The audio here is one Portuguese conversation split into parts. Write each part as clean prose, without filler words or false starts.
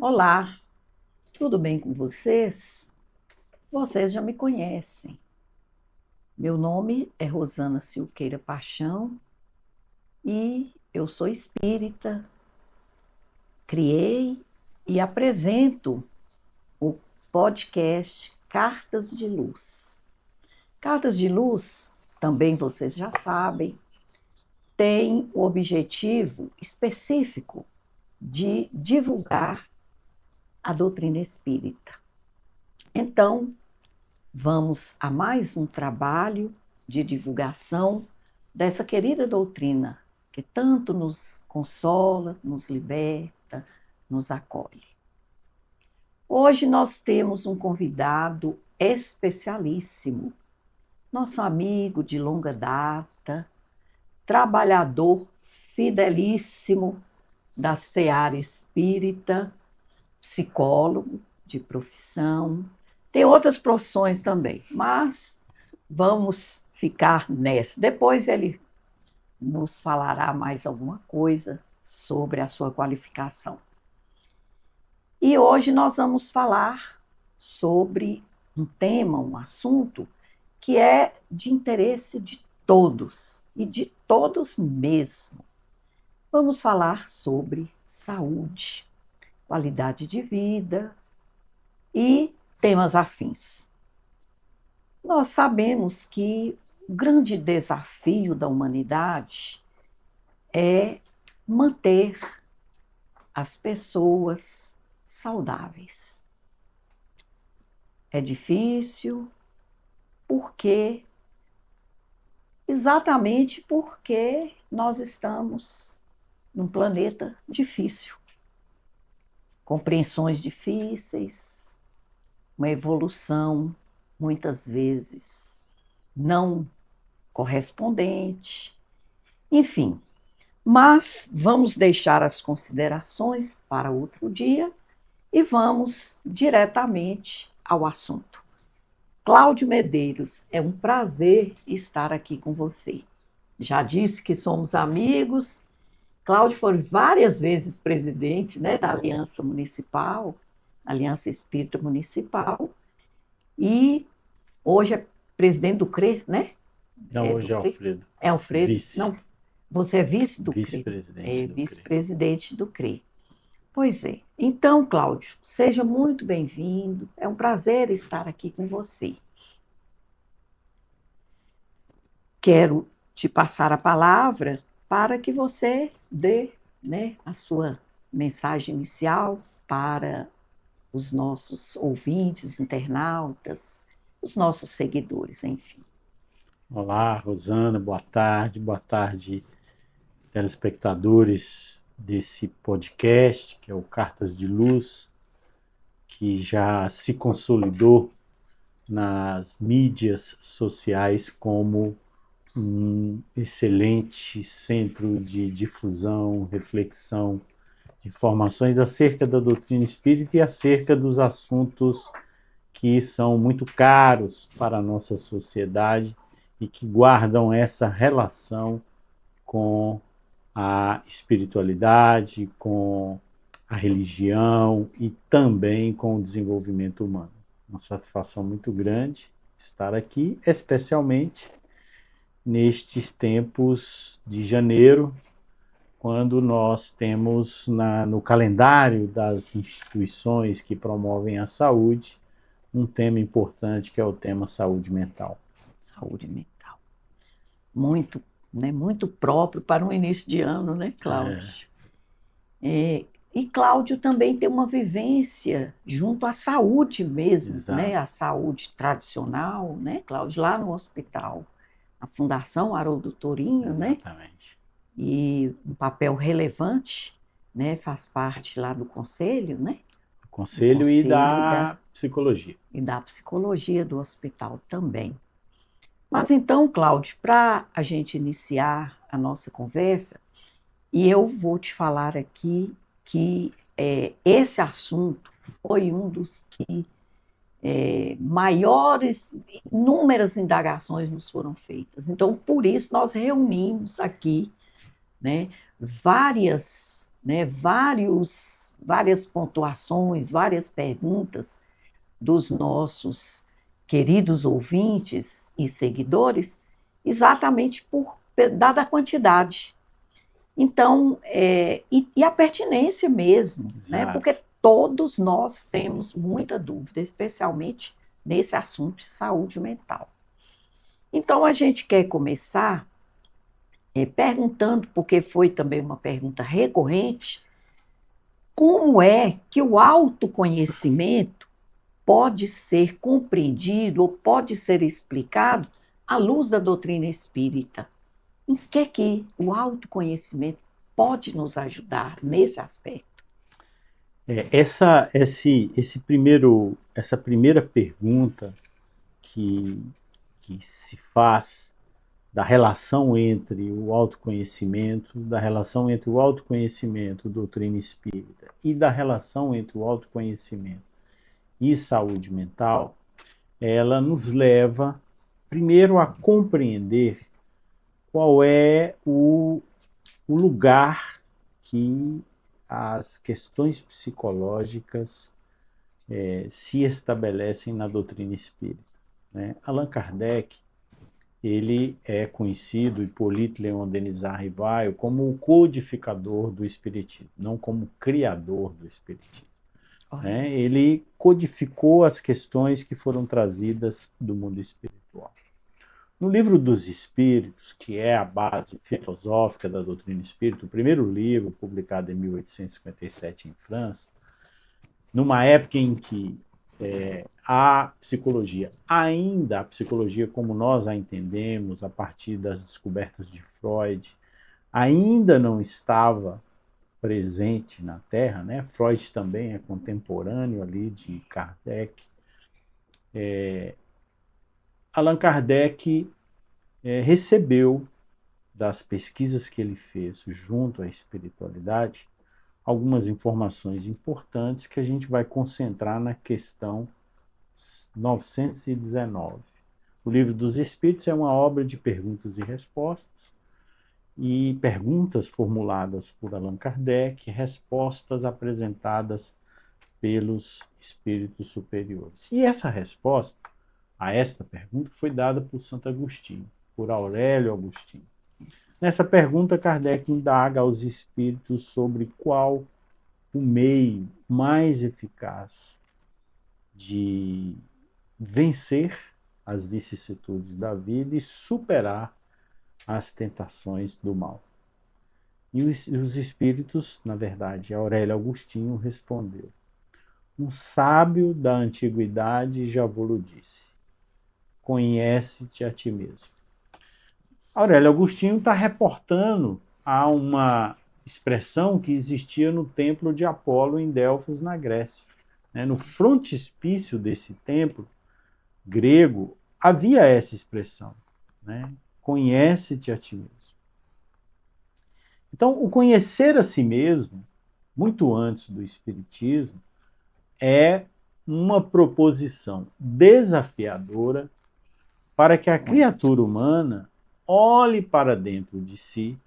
Olá, tudo bem com vocês? Vocês já me conhecem. Meu nome é Rosana Silqueira Paixão e eu sou espírita. Criei e apresento o podcast Cartas de Luz. Cartas de Luz, também vocês já sabem, tem o objetivo específico de divulgar a doutrina espírita. Então, vamos a mais um trabalho de divulgação dessa querida doutrina que tanto nos consola, nos liberta, nos acolhe. Hoje nós temos um convidado especialíssimo, nosso amigo de longa data, trabalhador fidelíssimo da seara espírita, psicólogo de profissão. Tem outras profissões também, mas vamos ficar nessa. Depois ele nos falará mais alguma coisa sobre a sua qualificação. E hoje nós vamos falar sobre um tema, um assunto que é de interesse de todos, e de todos mesmo. Vamos falar sobre saúde, qualidade de vida e temas afins. Nós sabemos que o grande desafio da humanidade é manter as pessoas saudáveis. É difícil exatamente porque nós estamos num planeta difícil, compreensões difíceis, uma evolução muitas vezes não correspondente, enfim. Mas vamos deixar as considerações para outro dia e vamos diretamente ao assunto. Cláudio Medeiros, é um prazer estar aqui com você. Já disse que somos amigos. Cláudio foi várias vezes presidente, né, da Aliança Municipal, Aliança Espírita Municipal, e hoje é presidente do CRE, né? Não, hoje é Alfredo. É Alfredo? Vice. Não, você é vice do CRE? Vice-presidente do CRE. Vice-presidente do CRE. Pois é. Então, Cláudio, seja muito bem-vindo. É um prazer estar aqui com você. Quero te passar a palavra para que você dê, né, a sua mensagem inicial para os nossos ouvintes, internautas, os nossos seguidores, enfim. Olá, Rosana, boa tarde, telespectadores desse podcast, que é o Cartas de Luz, que já se consolidou nas mídias sociais como um excelente centro de difusão, reflexão, informações acerca da doutrina espírita e acerca dos assuntos que são muito caros para a nossa sociedade e que guardam essa relação com a espiritualidade, com a religião e também com o desenvolvimento humano. Uma satisfação muito grande estar aqui, especialmente nestes tempos de janeiro, quando nós temos no calendário das instituições que promovem a saúde um tema importante, que é o tema saúde mental. Saúde mental. Muito, né, muito próprio para um início de ano, né, Cláudio? E Cláudio também tem uma vivência junto à saúde mesmo, Exato. né, a saúde tradicional, né, Cláudio, lá no hospital, a Fundação Haroldo Torinho, né? Exatamente. E um papel relevante, né, faz parte lá do conselho, né? Do conselho e da psicologia. E da psicologia do hospital também. Mas então, Cláudio, para a gente iniciar a nossa conversa, e eu vou te falar aqui que esse assunto foi um dos que inúmeras indagações nos foram feitas. Então, por isso, nós reunimos aqui, né, várias pontuações, várias perguntas dos nossos queridos ouvintes e seguidores, exatamente dada a quantidade. Então, e a pertinência mesmo, né? Porque todos nós temos muita dúvida, especialmente nesse assunto de saúde mental. Então, a gente quer começar perguntando, porque foi também uma pergunta recorrente, como é que o autoconhecimento pode ser compreendido ou pode ser explicado à luz da doutrina espírita? Em que o autoconhecimento pode nos ajudar nesse aspecto? Essa primeira pergunta que se faz da relação entre o autoconhecimento, doutrina espírita, e da relação entre o autoconhecimento e saúde mental, ela nos leva primeiro a compreender qual é o lugar que as questões psicológicas se estabelecem na doutrina espírita, né? Allan Kardec, ele é conhecido, Hippolyte Léon Denis Rivail, como o codificador do espiritismo, não como criador do espiritismo. Né? Ele codificou as questões que foram trazidas do mundo espiritual. No Livro dos Espíritos, que é a base filosófica da doutrina espírita, o primeiro livro publicado em 1857 em França, numa época em que a psicologia como nós a entendemos, a partir das descobertas de Freud, ainda não estava presente na Terra, né? Freud também é contemporâneo ali de Kardec. Allan Kardec recebeu das pesquisas que ele fez junto à espiritualidade algumas informações importantes que a gente vai concentrar na questão 919. O Livro dos Espíritos é uma obra de perguntas e respostas, e perguntas formuladas por Allan Kardec, respostas apresentadas pelos espíritos superiores. E essa resposta a esta pergunta foi dada por Santo Agostinho, por Aurélio Agostinho. Nessa pergunta, Kardec indaga aos espíritos sobre qual o meio mais eficaz de vencer as vicissitudes da vida e superar as tentações do mal. E os espíritos, na verdade, Aurélio Agostinho respondeu: um sábio da antiguidade já vos disse, conhece-te a ti mesmo. Aurélio Agostinho está reportando a uma expressão que existia no templo de Apolo em Delfos, na Grécia. No frontispício desse templo grego havia essa expressão, né? Conhece-te a ti mesmo. Então, o conhecer a si mesmo, muito antes do espiritismo, é uma proposição desafiadora para que a criatura humana olhe para dentro de si,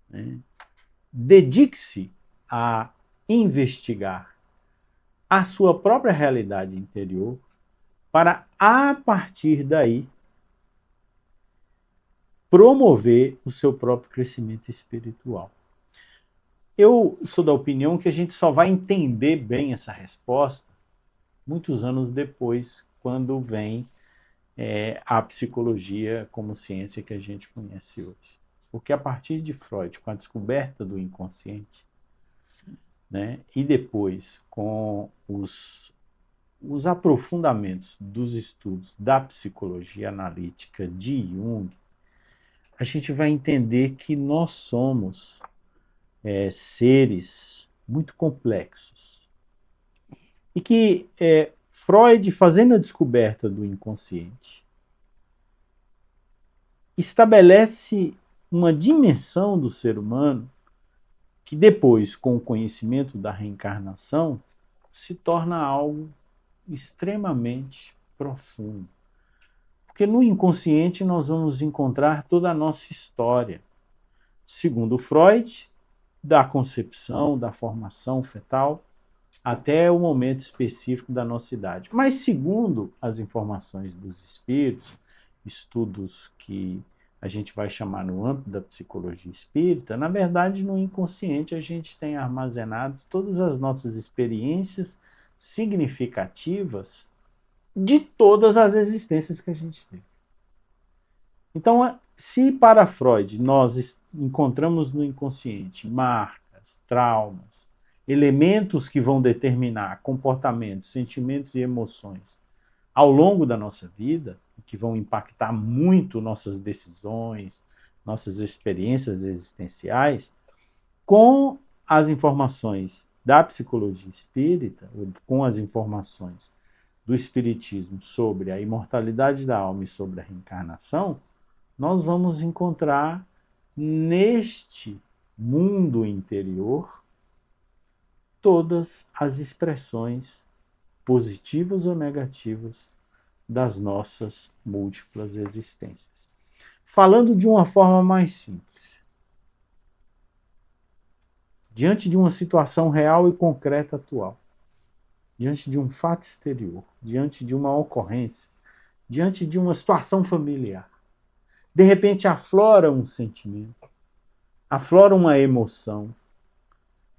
né? Dedique-se a investigar a sua própria realidade interior para, a partir daí, promover o seu próprio crescimento espiritual. Eu sou da opinião que a gente só vai entender bem essa resposta muitos anos depois, quando vem a psicologia como ciência que a gente conhece hoje. Porque a partir de Freud, com a descoberta do inconsciente, né, e depois com os aprofundamentos dos estudos da psicologia analítica de Jung, a gente vai entender que nós somos seres muito complexos. E que Freud, fazendo a descoberta do inconsciente, estabelece uma dimensão do ser humano que depois, com o conhecimento da reencarnação, se torna algo extremamente profundo. Porque no inconsciente nós vamos encontrar toda a nossa história. segundo Freud, da concepção, da formação fetal, até o momento específico da nossa idade. Mas, segundo as informações dos espíritos, estudos que a gente vai chamar no âmbito da psicologia espírita, na verdade, no inconsciente a gente tem armazenadas todas as nossas experiências significativas de todas as existências que a gente teve. Então, se para Freud nós encontramos no inconsciente marcas, traumas, elementos que vão determinar comportamentos, sentimentos e emoções ao longo da nossa vida, que vão impactar muito nossas decisões, nossas experiências existenciais, com as informações da psicologia espírita, com as informações do espiritismo sobre a imortalidade da alma e sobre a reencarnação, nós vamos encontrar neste mundo interior todas as expressões positivas ou negativas das nossas múltiplas existências. Falando de uma forma mais simples, diante de uma situação real e concreta atual, diante de um fato exterior, diante de uma ocorrência, diante de uma situação familiar, de repente aflora um sentimento, aflora uma emoção,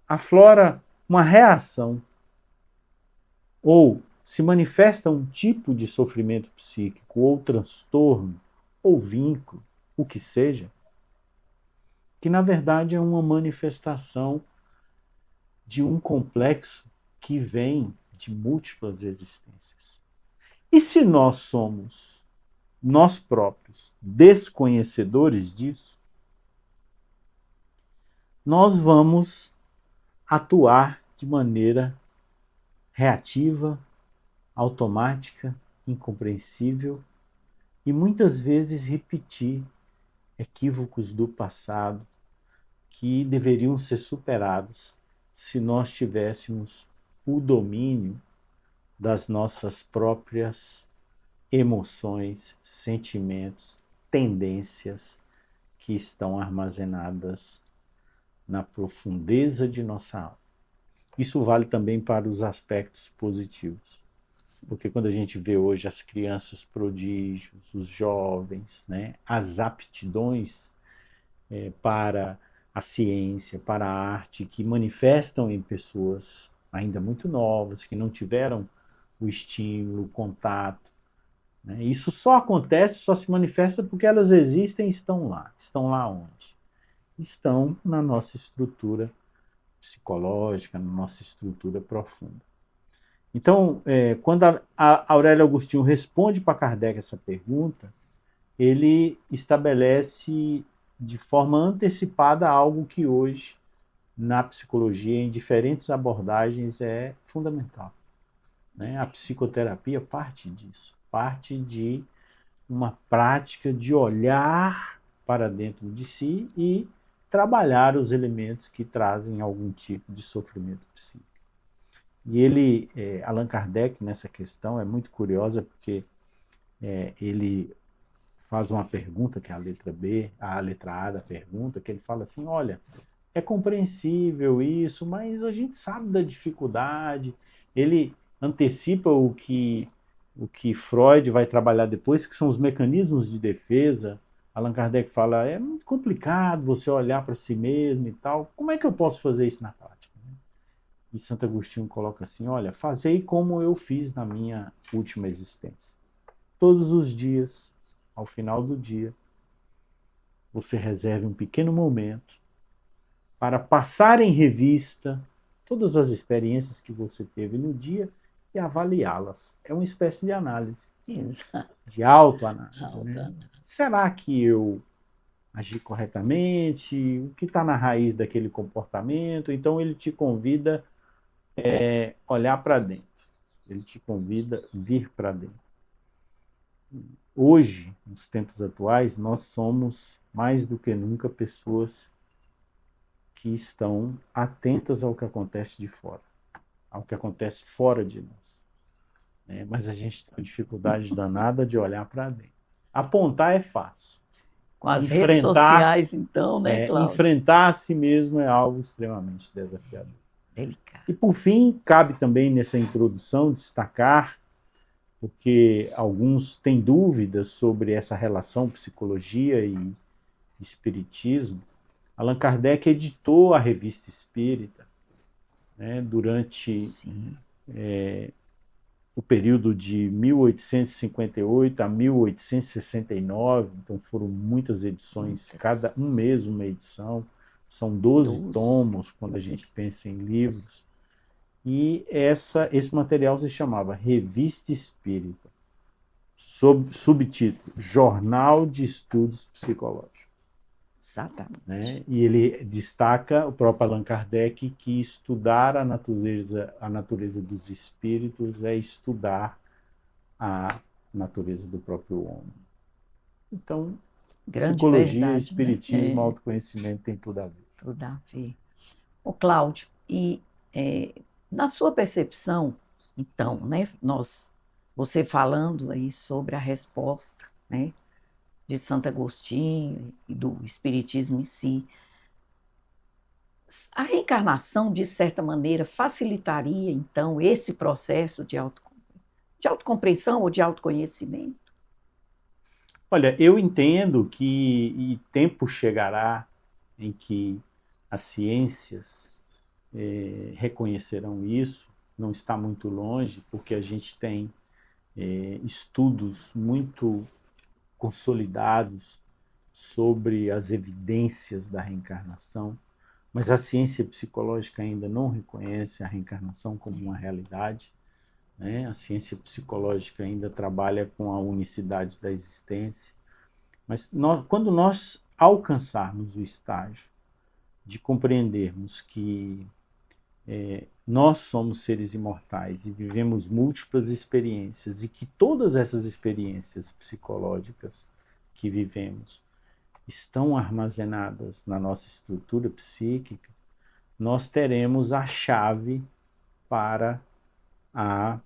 aflora uma reação, ou se manifesta um tipo de sofrimento psíquico, ou transtorno, ou vínculo, o que seja, que na verdade é uma manifestação de um complexo que vem de múltiplas existências. E se nós somos nós próprios desconhecedores disso, nós vamos atuar de maneira reativa, automática, incompreensível e muitas vezes repetir equívocos do passado que deveriam ser superados se nós tivéssemos o domínio das nossas próprias emoções, sentimentos, tendências que estão armazenadas na profundeza de nossa alma. Isso vale também para os aspectos positivos. Porque quando a gente vê hoje as crianças prodígios, os jovens, né, as aptidões para a ciência, para a arte, que manifestam em pessoas ainda muito novas, que não tiveram o estímulo, o contato, né? Isso só acontece, só se manifesta porque elas existem e estão lá. Estão lá onde? Estão na nossa estrutura psicológica, na nossa estrutura profunda. Então, quando a Aurélio Agostinho responde para Kardec essa pergunta, ele estabelece de forma antecipada algo que hoje, na psicologia, em diferentes abordagens, é fundamental, né? A psicoterapia parte disso, parte de uma prática de olhar para dentro de si e trabalhar os elementos que trazem algum tipo de sofrimento psíquico. E ele, Allan Kardec, nessa questão, é muito curiosa porque ele faz uma pergunta, que é a letra B, a letra A da pergunta, que ele fala assim, olha, é compreensível isso, mas a gente sabe da dificuldade. Ele antecipa o que Freud vai trabalhar depois, que são os mecanismos de defesa. Allan Kardec fala, é muito complicado você olhar para si mesmo e tal. Como é que eu posso fazer isso na prática? E Santo Agostinho coloca assim, olha, fazei como eu fiz na minha última existência. Todos os dias, ao final do dia, você reserve um pequeno momento para passar em revista todas as experiências que você teve no dia e avaliá-las. É uma espécie de análise. Exato. De autoanálise. Né? Será que eu agi corretamente? O que está na raiz daquele comportamento? Então ele te convida a olhar para dentro. Ele te convida a vir para dentro. Hoje, nos tempos atuais, nós somos mais do que nunca pessoas que estão atentas ao que acontece de fora, ao que acontece fora de nós. Mas a gente tem uma dificuldade danada de olhar para dentro. Apontar é fácil. Com as redes enfrentar, sociais, então, né, Cláudio? enfrentar a si mesmo é algo extremamente desafiador. Delicado. E, por fim, cabe também nessa introdução destacar, porque alguns têm dúvidas sobre essa relação psicologia e espiritismo. Allan Kardec editou a Revista Espírita, né, durante Sim. o período de 1858 a 1869, então foram muitas edições, cada um mês uma edição, são 12 tomos quando a gente pensa em livros, e esse material se chamava Revista Espírita, subtítulo Jornal de Estudos Psicológicos. Exatamente. Né? E ele destaca, o próprio Allan Kardec, que estudar a natureza dos espíritos é estudar a natureza do próprio homem. Então, Grande psicologia, verdade, espiritismo, né? autoconhecimento tem tudo a ver. Tudo a ver. Ô, Cláudio, e na sua percepção, então, né, você falando aí sobre a resposta, né, de Santo Agostinho e do Espiritismo em si, a reencarnação, de certa maneira, facilitaria, então, esse processo de autocompreensão ou de autoconhecimento? Olha, eu entendo que tempo chegará em que as ciências reconhecerão isso, não está muito longe, porque a gente tem estudos muito consolidados sobre as evidências da reencarnação, mas a ciência psicológica ainda não reconhece a reencarnação como uma realidade. Né? A ciência psicológica ainda trabalha com a unicidade da existência. Mas quando nós alcançarmos o estágio de compreendermos que nós somos seres imortais e vivemos múltiplas experiências e que todas essas experiências psicológicas que vivemos estão armazenadas na nossa estrutura psíquica, nós teremos a chave para a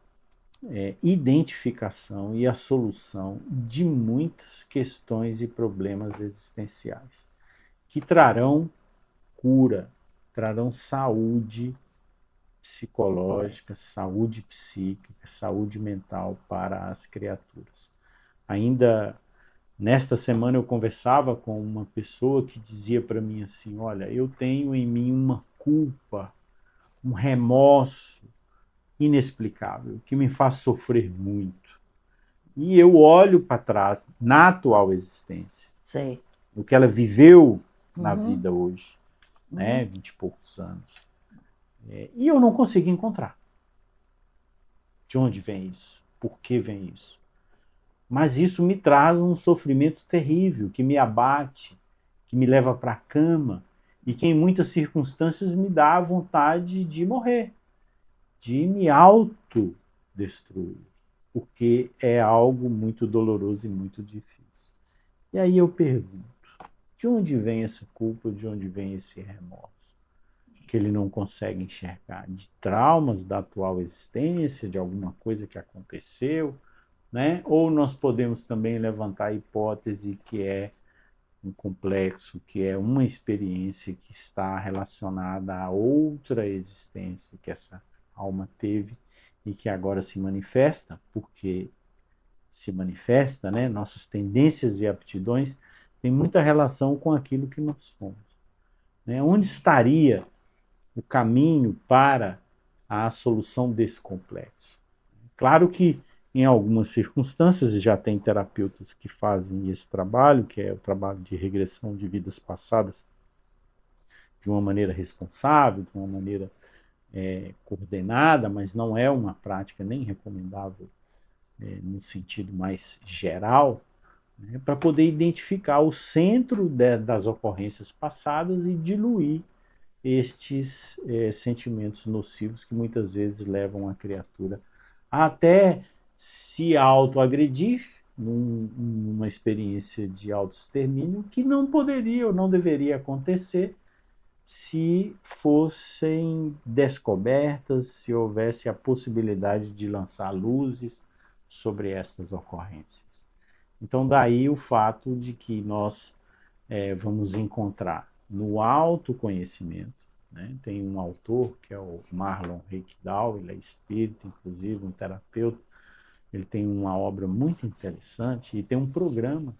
identificação e a solução de muitas questões e problemas existenciais que trarão cura, trarão saúde psicológica, saúde psíquica, saúde mental para as criaturas. Ainda nesta semana eu conversava com uma pessoa que dizia para mim assim, olha, eu tenho em mim uma culpa, um remorso inexplicável, que me faz sofrer muito. E eu olho para trás, na atual existência, Sei. o que ela viveu na vida hoje, né, 20 e poucos anos, e eu não consigo encontrar. De onde vem isso? Por que vem isso? Mas isso me traz um sofrimento terrível, que me abate, que me leva para a cama e que em muitas circunstâncias me dá a vontade de morrer, de me autodestruir, porque é algo muito doloroso e muito difícil. E aí eu pergunto, de onde vem essa culpa, de onde vem esse remorso? Que ele não consegue enxergar, de traumas da atual existência, de alguma coisa que aconteceu, né? Ou nós podemos também levantar a hipótese que é um complexo, que é uma experiência que está relacionada a outra existência que essa alma teve e que agora se manifesta, porque se manifesta, né? Nossas tendências e aptidões têm muita relação com aquilo que nós fomos. Né? Onde estaria o caminho para a solução desse complexo? Claro que em algumas circunstâncias, e já tem terapeutas que fazem esse trabalho, que é o trabalho de regressão de vidas passadas, de uma maneira responsável, de uma maneira coordenada, mas não é uma prática nem recomendável no sentido mais geral, né, para poder identificar o centro das ocorrências passadas e diluir estes sentimentos nocivos que muitas vezes levam a criatura a até se autoagredir numa experiência de autoextermínio que não poderia ou não deveria acontecer se fossem descobertas, se houvesse a possibilidade de lançar luzes sobre estas ocorrências. Então, daí o fato de que nós vamos encontrar no autoconhecimento, né? Tem um autor que é o Marlon Rickdow, ele é espírita, inclusive, um terapeuta. Ele tem uma obra muito interessante e tem um programa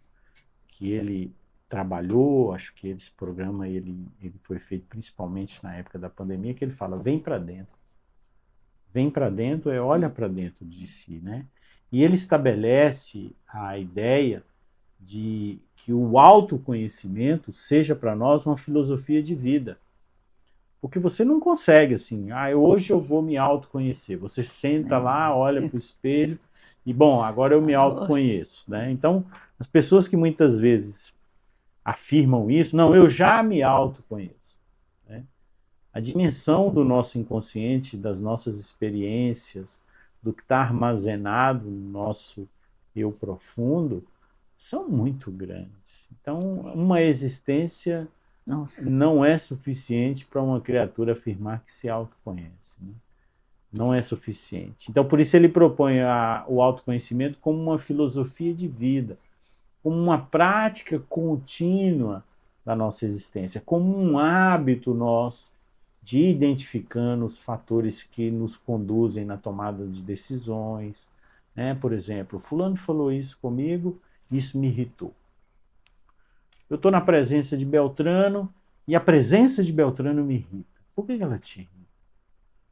que ele trabalhou, acho que esse programa ele foi feito principalmente na época da pandemia, que ele fala, vem para dentro. Vem para dentro olha para dentro de si, né? E ele estabelece a ideia de que o autoconhecimento seja para nós uma filosofia de vida. Porque você não consegue assim, hoje eu vou me autoconhecer. Você senta lá, olha para o espelho e, bom, agora eu me Agora, autoconheço, né? Então, as pessoas que muitas vezes afirmam isso, não, eu já me autoconheço, né? A dimensão do nosso inconsciente, das nossas experiências, do que está armazenado no nosso eu profundo, são muito grandes. Então, uma existência nossa, não é suficiente para uma criatura afirmar que se autoconhece, né? Não é suficiente. Então, por isso ele propõe o autoconhecimento como uma filosofia de vida, como uma prática contínua da nossa existência, como um hábito nosso de ir identificando os fatores que nos conduzem na tomada de decisões, né? Por exemplo, fulano falou isso comigo, isso me irritou. Eu estou na presença de Beltrano e a presença de Beltrano me irrita. Por que ela te irrita?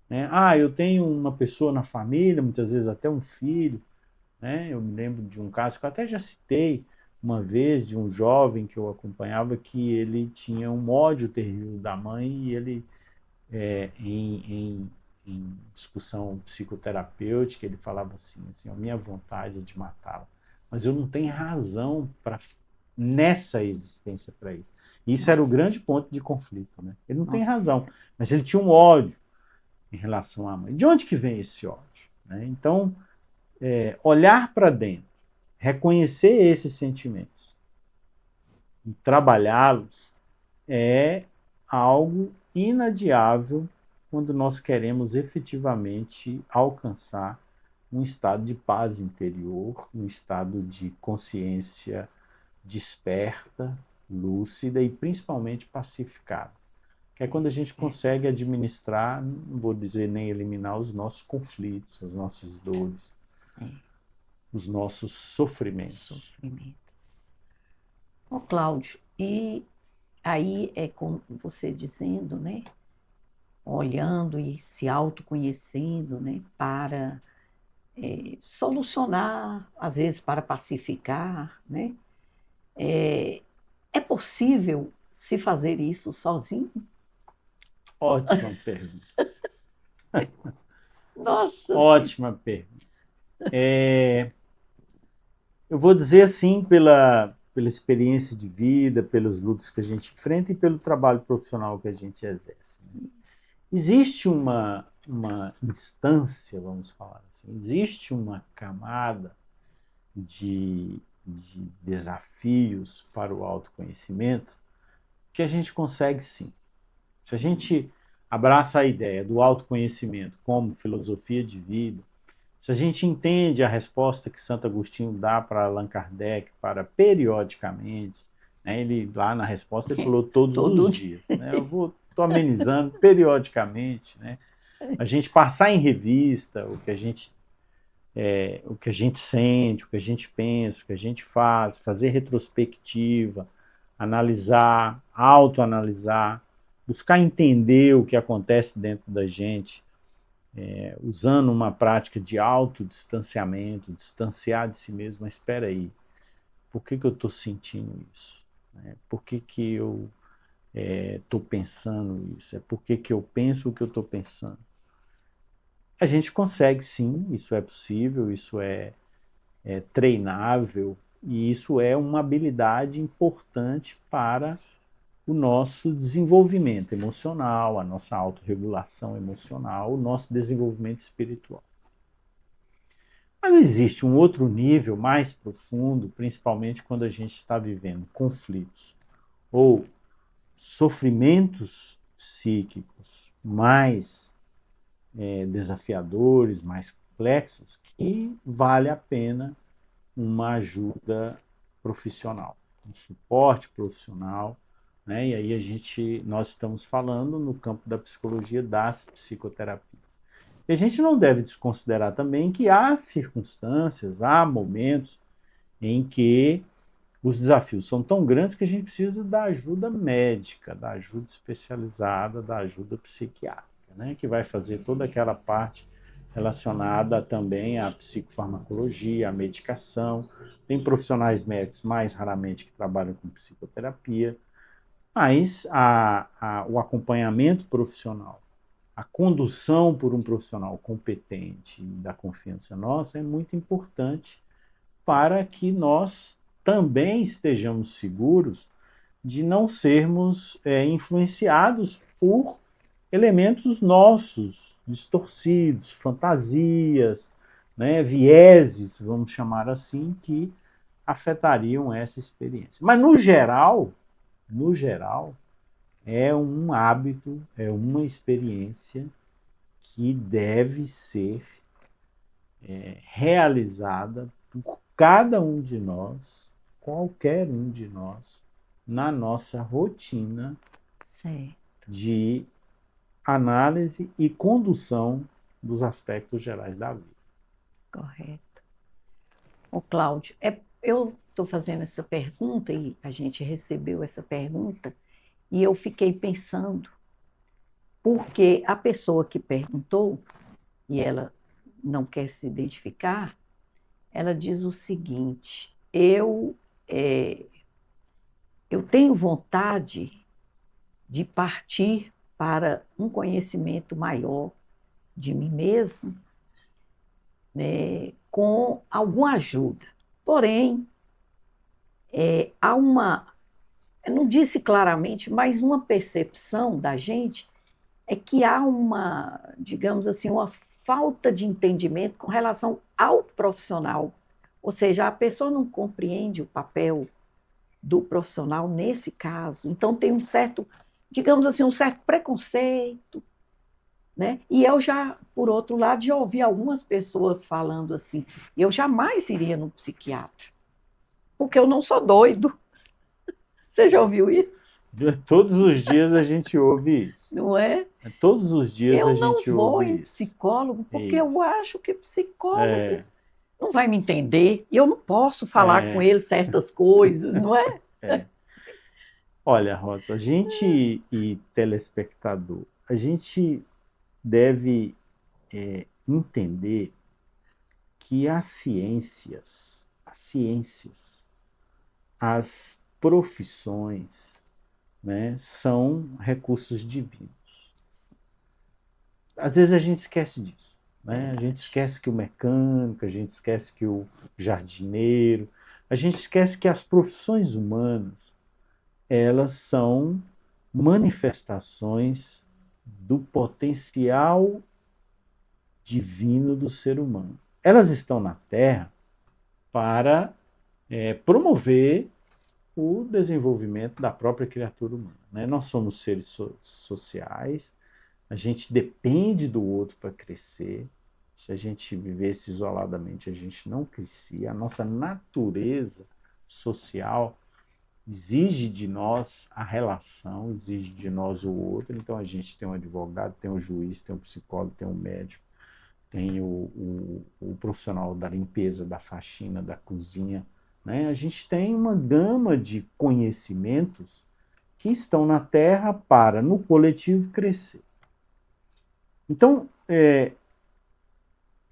Né? Eu tenho uma pessoa na família, muitas vezes até um filho, né? Eu me lembro de um caso que eu até já citei uma vez, de um jovem que eu acompanhava, que ele tinha um ódio terrível da mãe e ele, em discussão psicoterapêutica, ele falava assim, a minha vontade é de matá-la, mas eu não tenho razão para nessa existência para isso. Isso era o grande ponto de conflito, né? Ele não tem razão, nossa, mas ele tinha um ódio em relação à mãe. De onde que vem esse ódio? Né? Então, olhar para dentro, reconhecer esses sentimentos e trabalhá-los é algo inadiável quando nós queremos efetivamente alcançar um estado de paz interior, um estado de consciência desperta, lúcida e principalmente pacificada. Que é quando a gente consegue administrar, não vou dizer nem eliminar os nossos conflitos, as nossas dores, é, os nossos sofrimentos. sofrimentos. Ô, Cláudio, e aí é como você dizendo, né? Olhando e se autoconhecendo, né? Para solucionar, às vezes para pacificar, né? É possível se fazer isso sozinho? Ótima pergunta. Nossa Senhora. Ótima pergunta. Eu vou dizer assim, pela experiência de vida, pelos lutos que a gente enfrenta e pelo trabalho profissional que a gente exerce. Né? Existe uma instância, vamos falar assim, existe uma camada de desafios para o autoconhecimento que a gente consegue sim. Se a gente abraça a ideia do autoconhecimento como filosofia de vida, se a gente entende a resposta que Santo Agostinho dá para Allan Kardec para periodicamente, né, ele lá na resposta ele falou todos Todo os dia. dias, né, estou amenizando periodicamente, né, a gente passar em revista o que a gente sente, o que a gente pensa, o que a gente faz, fazer retrospectiva, analisar, autoanalisar, buscar entender o que acontece dentro da gente, usando uma prática de autodistanciamento, distanciar de si mesmo, mas espera aí, por que eu estou sentindo isso? Por que eu estou pensando isso? É por que eu penso o que eu estou pensando? A gente consegue sim, isso é possível, isso é treinável e isso é uma habilidade importante para o nosso desenvolvimento emocional, a nossa autorregulação emocional, o nosso desenvolvimento espiritual. Mas existe um outro nível mais profundo, principalmente quando a gente está vivendo conflitos ou sofrimentos psíquicos mais desafiadores, mais complexos, que vale a pena uma ajuda profissional. um suporte profissional, né? E aí nós estamos falando no campo da psicologia das psicoterapias. E a gente não deve desconsiderar também que há circunstâncias, há momentos em que os desafios são tão grandes que a gente precisa da ajuda médica, da ajuda especializada, da ajuda psiquiátrica, né? Que vai fazer toda aquela parte relacionada também à psicofarmacologia, à medicação. Tem profissionais médicos, mais raramente, que trabalham com psicoterapia, mas o acompanhamento profissional, a condução por um profissional competente e da confiança nossa é muito importante para que nós também estejamos seguros de não sermos influenciados por elementos nossos, distorcidos, fantasias, né, vieses, vamos chamar assim, que afetariam essa experiência. Mas no geral, é um hábito, é uma experiência que deve ser realizada por cada um de nós, qualquer um de nós, na nossa rotina Certo. de análise e condução dos aspectos gerais da vida. Correto. Ô, Cláudio, eu estou fazendo essa pergunta e a gente recebeu essa pergunta e eu fiquei pensando, porque a pessoa que perguntou, e ela não quer se identificar, ela diz o seguinte: eu tenho vontade de partir para um conhecimento maior de mim mesmo, né, com alguma ajuda. Porém, há uma, eu não disse claramente, mas uma percepção da gente é que há uma, digamos assim, uma falta de entendimento com relação ao profissional. Ou seja, a pessoa não compreende o papel do profissional nesse caso. Então tem um certo, digamos assim, um certo preconceito, né? E eu já, por outro lado, já ouvi algumas pessoas falando assim: eu jamais iria no psiquiatra, porque eu não sou doido. Você já ouviu isso? Todos os dias a gente ouve isso. Não é? Todos os dias a Eu não gente vou ouve em isso. psicólogo porque eu Isso. acho que psicólogo É, não vai me entender e eu não posso falar com ele certas coisas, não é? é. Olha, Rosa, a gente e telespectador, a gente deve entender que as profissões, né, são recursos divinos. Às vezes a gente esquece disso. Né? A gente esquece que o mecânico, a gente esquece que o jardineiro, a gente esquece que as profissões humanas, elas são manifestações do potencial divino do ser humano. Elas estão na Terra para promover o desenvolvimento da própria criatura humana. Né? Nós somos seres sociais, a gente depende do outro para crescer. Se a gente vivesse isoladamente, a gente não crescia. A nossa natureza social exige de nós a relação, exige de nós o outro. Então a gente tem um advogado, tem um juiz, tem um psicólogo, tem um médico, tem o profissional da limpeza, da faxina, da cozinha. Né? A gente tem uma gama de conhecimentos que estão na Terra para, no coletivo, crescer. Então,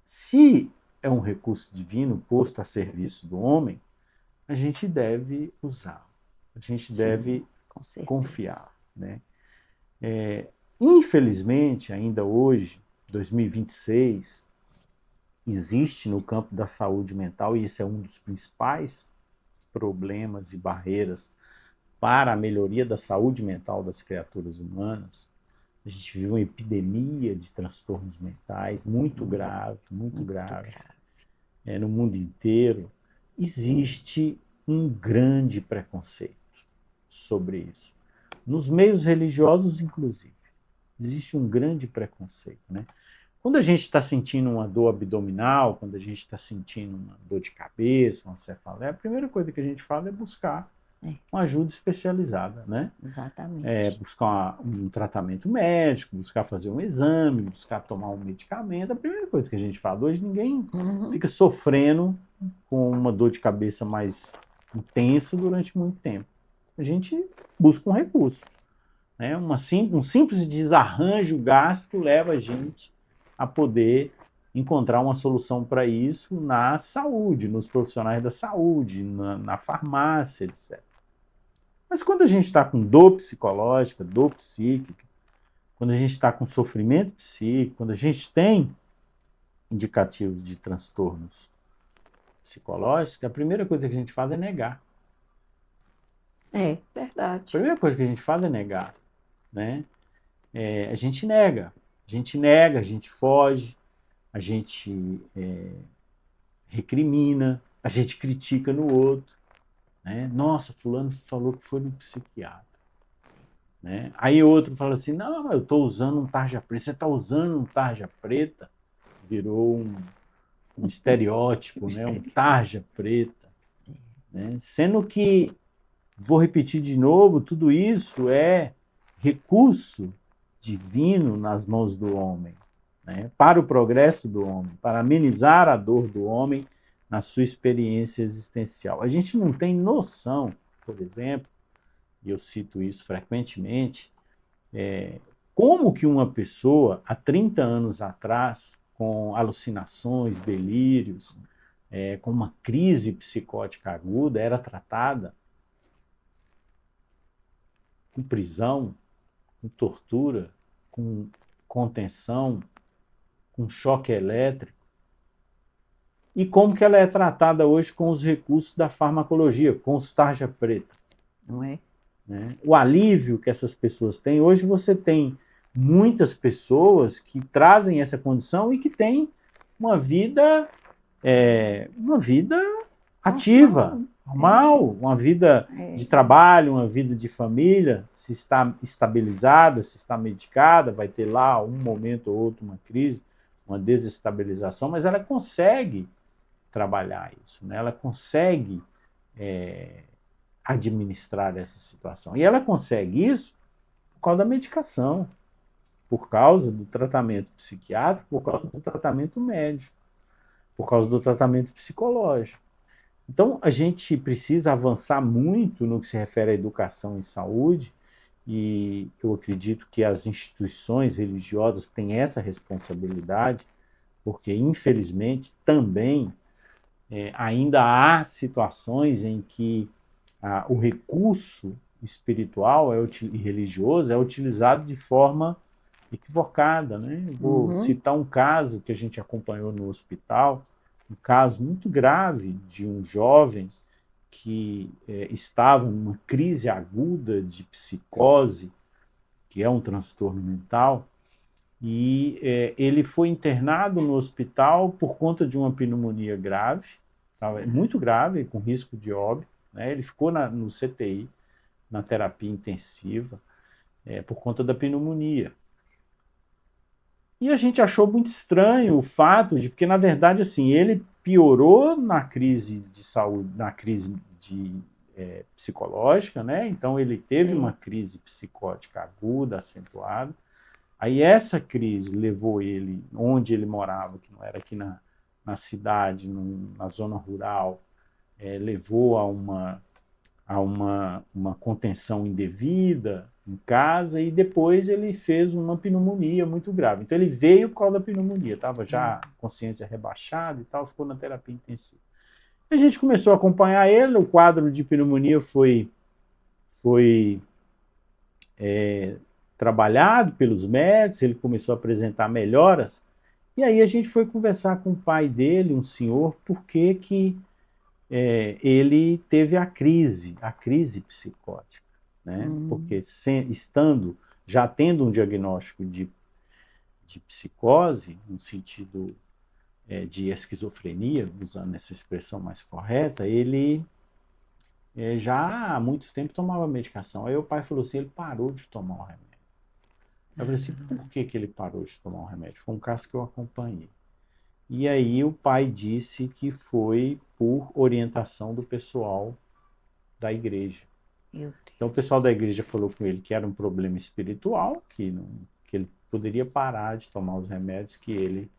se é um recurso divino posto a serviço do homem, a gente deve usar, a gente deve confiar. Né? Infelizmente, ainda hoje, 2026, existe no campo da saúde mental, e esse é um dos principais problemas e barreiras para a melhoria da saúde mental das criaturas humanas. A gente vive uma epidemia de transtornos mentais muito grave, muito grave. No mundo inteiro existe um grande preconceito sobre isso. Nos meios religiosos, inclusive, existe um grande preconceito. Né? Quando a gente está sentindo uma dor abdominal, quando a gente está sentindo uma dor de cabeça, uma cefaleia, a primeira coisa que a gente fala é buscar uma ajuda especializada, né? Exatamente. Buscar um tratamento médico, buscar fazer um exame, buscar tomar um medicamento. A primeira coisa que a gente fala hoje, ninguém fica sofrendo com uma dor de cabeça mais intensa durante muito tempo. A gente busca um recurso, né? Um simples desarranjo gástrico leva a gente a poder encontrar uma solução para isso na saúde, nos profissionais da saúde, na farmácia, etc. Mas quando a gente está com dor psicológica, dor psíquica, quando a gente está com sofrimento psíquico, quando a gente tem indicativos de transtornos psicológicos, a primeira coisa que a gente faz é negar. É A verdade. primeira coisa que a gente faz é negar, né? A gente nega. A gente nega, a gente foge, a gente recrimina, a gente critica no outro, né? Nossa, fulano falou que foi no psiquiatra. Né? Aí outro fala assim, não, eu estou usando um tarja preta. Você está usando um tarja preta? Virou um estereótipo, né? Um Mistério. tarja preta. Né? Sendo que, vou repetir de novo, tudo isso é recurso divino nas mãos do homem, né? Para o progresso do homem, para amenizar a dor do homem na sua experiência existencial. A gente não tem noção, por exemplo, e eu cito isso frequentemente, como que uma pessoa, há 30 anos atrás, com alucinações, delírios, com uma crise psicótica aguda, era tratada com prisão, com tortura, com contenção, com choque elétrico, e como que ela é tratada hoje com os recursos da farmacologia, com os tarja preta. Não é? Né? O alívio que essas pessoas têm, hoje você tem muitas pessoas que trazem essa condição e que têm uma vida ativa, normal, uma vida de trabalho, uma vida de família, se está estabilizada, se está medicada, vai ter lá um momento ou outro uma crise, uma desestabilização, mas ela consegue trabalhar isso, né? Ela consegue administrar essa situação. E ela consegue isso por causa da medicação, por causa do tratamento psiquiátrico, por causa do tratamento médico, por causa do tratamento psicológico. Então, a gente precisa avançar muito no que se refere à educação e saúde, e eu acredito que as instituições religiosas têm essa responsabilidade, porque, infelizmente, também ainda há situações em que o recurso espiritual e religioso é utilizado de forma equivocada. Né? Vou citar um caso que a gente acompanhou no hospital, um caso muito grave de um jovem que estava numa crise aguda de psicose, que é um transtorno mental, e ele foi internado no hospital por conta de uma pneumonia grave, muito grave, com risco de óbito. Né? Ele ficou no CTI, na terapia intensiva, por conta da pneumonia. E a gente achou muito estranho o fato de, porque na verdade assim, ele piorou na crise de saúde, na crise psicológica, né? Então ele teve uma crise psicótica aguda, acentuada. Aí essa crise levou ele, onde ele morava, que não era aqui na cidade, na zona rural, levou a uma contenção indevida em casa, e depois ele fez uma pneumonia muito grave. Então ele veio por causa da pneumonia, estava já consciência rebaixada e tal, ficou na terapia intensiva. A gente começou a acompanhar ele, o quadro de pneumonia foi trabalhado pelos médicos, ele começou a apresentar melhoras, e aí a gente foi conversar com o pai dele, um senhor, por que ele teve a crise psicótica, né? Porque já tendo um diagnóstico de psicose, no sentido de esquizofrenia, usando essa expressão mais correta, ele já há muito tempo tomava medicação. Aí o pai falou assim, ele parou de tomar o remédio. Eu falei assim, por que ele parou de tomar o remédio? Foi um caso que eu acompanhei. E aí o pai disse que foi por orientação do pessoal da igreja. Meu Então o pessoal da igreja falou com ele que era um problema espiritual, que ele poderia parar de tomar os remédios, que ele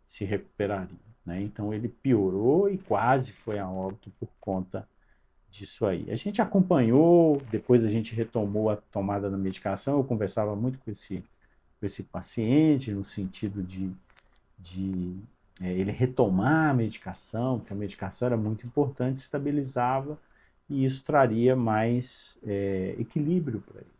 se recuperaria, né? Então ele piorou e quase foi a óbito por conta disso aí. A gente acompanhou, depois a gente retomou a tomada da medicação, eu conversava muito com esse paciente, no sentido de ele retomar a medicação, porque a medicação era muito importante, estabilizava, e isso traria mais equilíbrio para ele.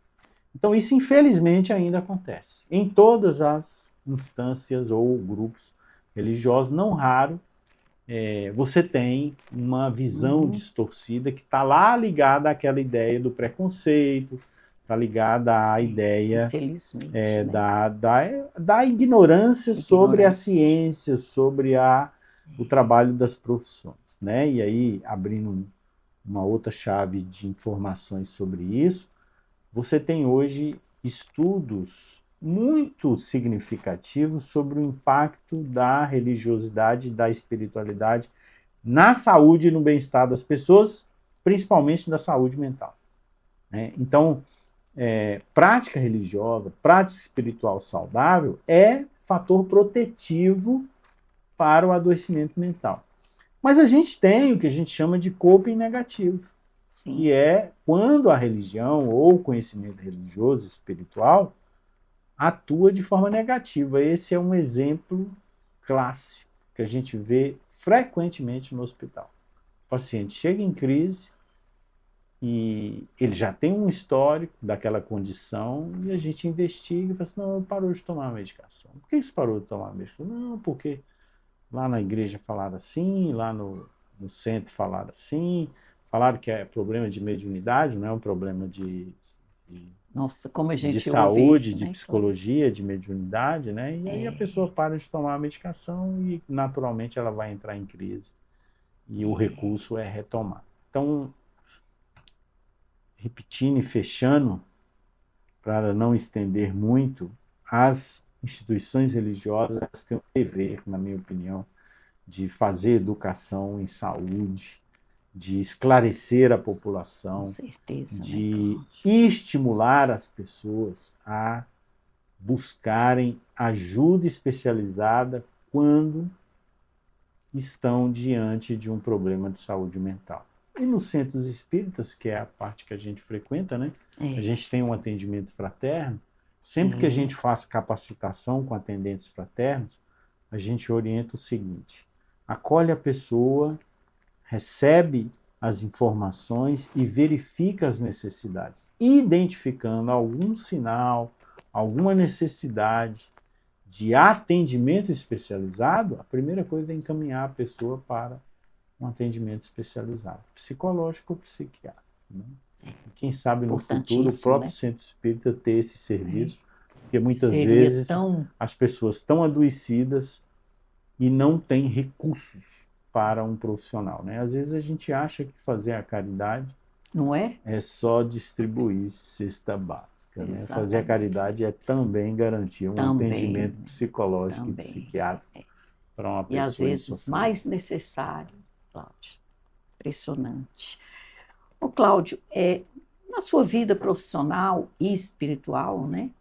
Então isso infelizmente ainda acontece. Em todas as instâncias ou grupos religiosos, não raro, você tem uma visão Uhum. distorcida que está lá ligada àquela ideia do preconceito, está ligada à ideia Infelizmente, né? da ignorância sobre a Ignorância. ciência, sobre o trabalho das profissões. Né? E aí, abrindo uma outra chave de informações sobre isso, você tem hoje estudos muito significativos sobre o impacto da religiosidade e da espiritualidade na saúde e no bem-estar das pessoas, principalmente da saúde mental. Né? Então, prática religiosa, prática espiritual saudável é fator protetivo para o adoecimento mental. Mas a gente tem o que a gente chama de coping negativo, Sim. que é quando a religião ou o conhecimento religioso espiritual atua de forma negativa. Esse é um exemplo clássico que a gente vê frequentemente no hospital. O paciente chega em crise e ele já tem um histórico daquela condição e a gente investiga e fala assim, não, parou de tomar a medicação. Por que você parou de tomar a medicação? Não, porque lá na igreja falaram assim, lá no centro falaram assim, falaram que é problema de mediunidade, não é um problema Nossa, como a de gente ouve saúde, isso, de né, Cláudio? psicologia, de mediunidade, né? E aí a pessoa É, para de tomar a medicação e naturalmente ela vai entrar em crise e o recurso é retomar. Então, repetindo e fechando, para não estender muito, as instituições religiosas têm o dever, na minha opinião, de fazer educação em saúde, de esclarecer a com população, certeza, né, de Cláudio? estimular as pessoas a buscarem ajuda especializada quando estão diante de um problema de saúde mental. E nos centros espíritas, que é a parte que a gente frequenta, né? A É, gente tem um atendimento fraterno. Sempre que a sim, gente faz capacitação com atendentes fraternos, a gente orienta o seguinte: acolhe a pessoa, recebe as informações e verifica as necessidades, identificando algum sinal, alguma necessidade de atendimento especializado, a primeira coisa é encaminhar a pessoa para um atendimento especializado, psicológico ou psiquiátrico. Né? Quem sabe no futuro o importantíssimo, próprio né? centro espírita ter esse É, serviço, porque muitas seria vezes tão as pessoas estão adoecidas e não têm recursos para um profissional. Né? Às vezes a gente acha que fazer a caridade não é? é só distribuir cesta básica. Né? Fazer a Exatamente. caridade é também garantir um atendimento Também, psicológico e também. psiquiátrico para uma E às pessoa em vezes sofrimento. mais necessário, Cláudio. Impressionante. Ô, Cláudio, na sua vida profissional e espiritual, né?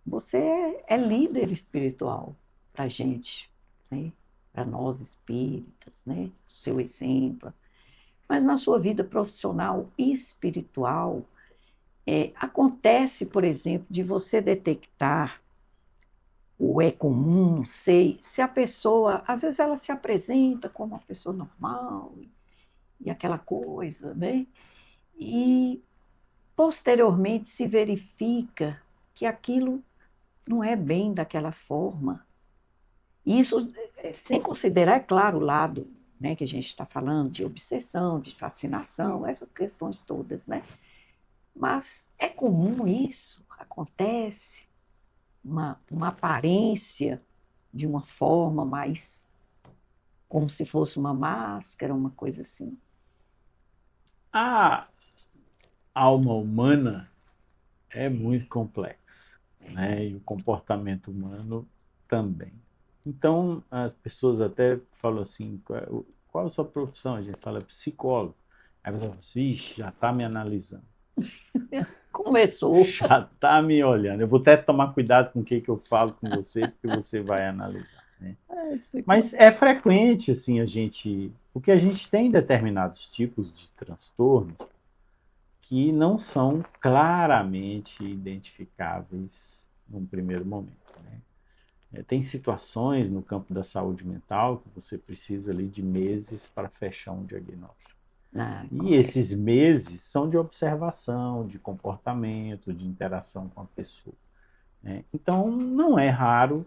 Você é líder espiritual para a gente, né? Para nós espíritas, né? O seu exemplo. Mas na sua vida profissional e espiritual, acontece, por exemplo, de você detectar o é comum, não sei, se a pessoa, às vezes ela se apresenta como uma pessoa normal e aquela coisa, né? E posteriormente se verifica que aquilo não é bem daquela forma. Isso sem considerar, é claro, o lado, né, que a gente está falando de obsessão, de fascinação, essas questões todas, né? Mas é comum isso, acontece, uma aparência de uma forma mais como se fosse uma máscara, uma coisa assim. A alma humana é muito complexa, né? E o comportamento humano também. Então, as pessoas até falam assim, qual a sua profissão? A gente fala psicólogo. Aí você fala assim, ixi, já está me analisando. Começou. Já está me olhando. Eu vou até tomar cuidado com o que eu falo com você, porque você vai analisar, né? Mas é frequente, assim, porque a gente tem determinados tipos de transtornos que não são claramente identificáveis num primeiro momento, né? Tem situações no campo da saúde mental que você precisa ali de meses para fechar um diagnóstico. E Correto. esses meses são de observação, de comportamento, de interação com a pessoa, né? Então, não é raro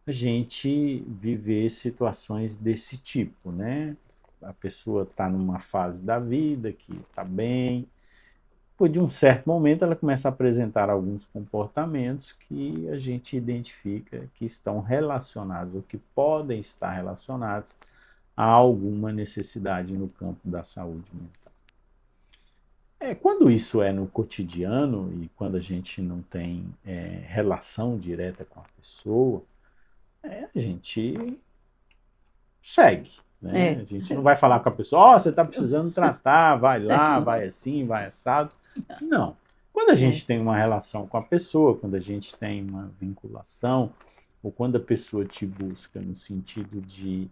a gente viver situações desse tipo, né? A pessoa está numa fase da vida que está bem, depois de um certo momento ela começa a apresentar alguns comportamentos que a gente identifica que estão relacionados, ou que podem estar relacionados a alguma necessidade no campo da saúde mental. Quando isso é no cotidiano e quando a gente não tem relação direta com a pessoa, a gente segue, né? A gente não vai falar com a pessoa, você está precisando tratar, vai lá, vai assim, vai assado. Não. Quando a gente tem uma relação com a pessoa, quando a gente tem uma vinculação, ou quando a pessoa te busca no sentido de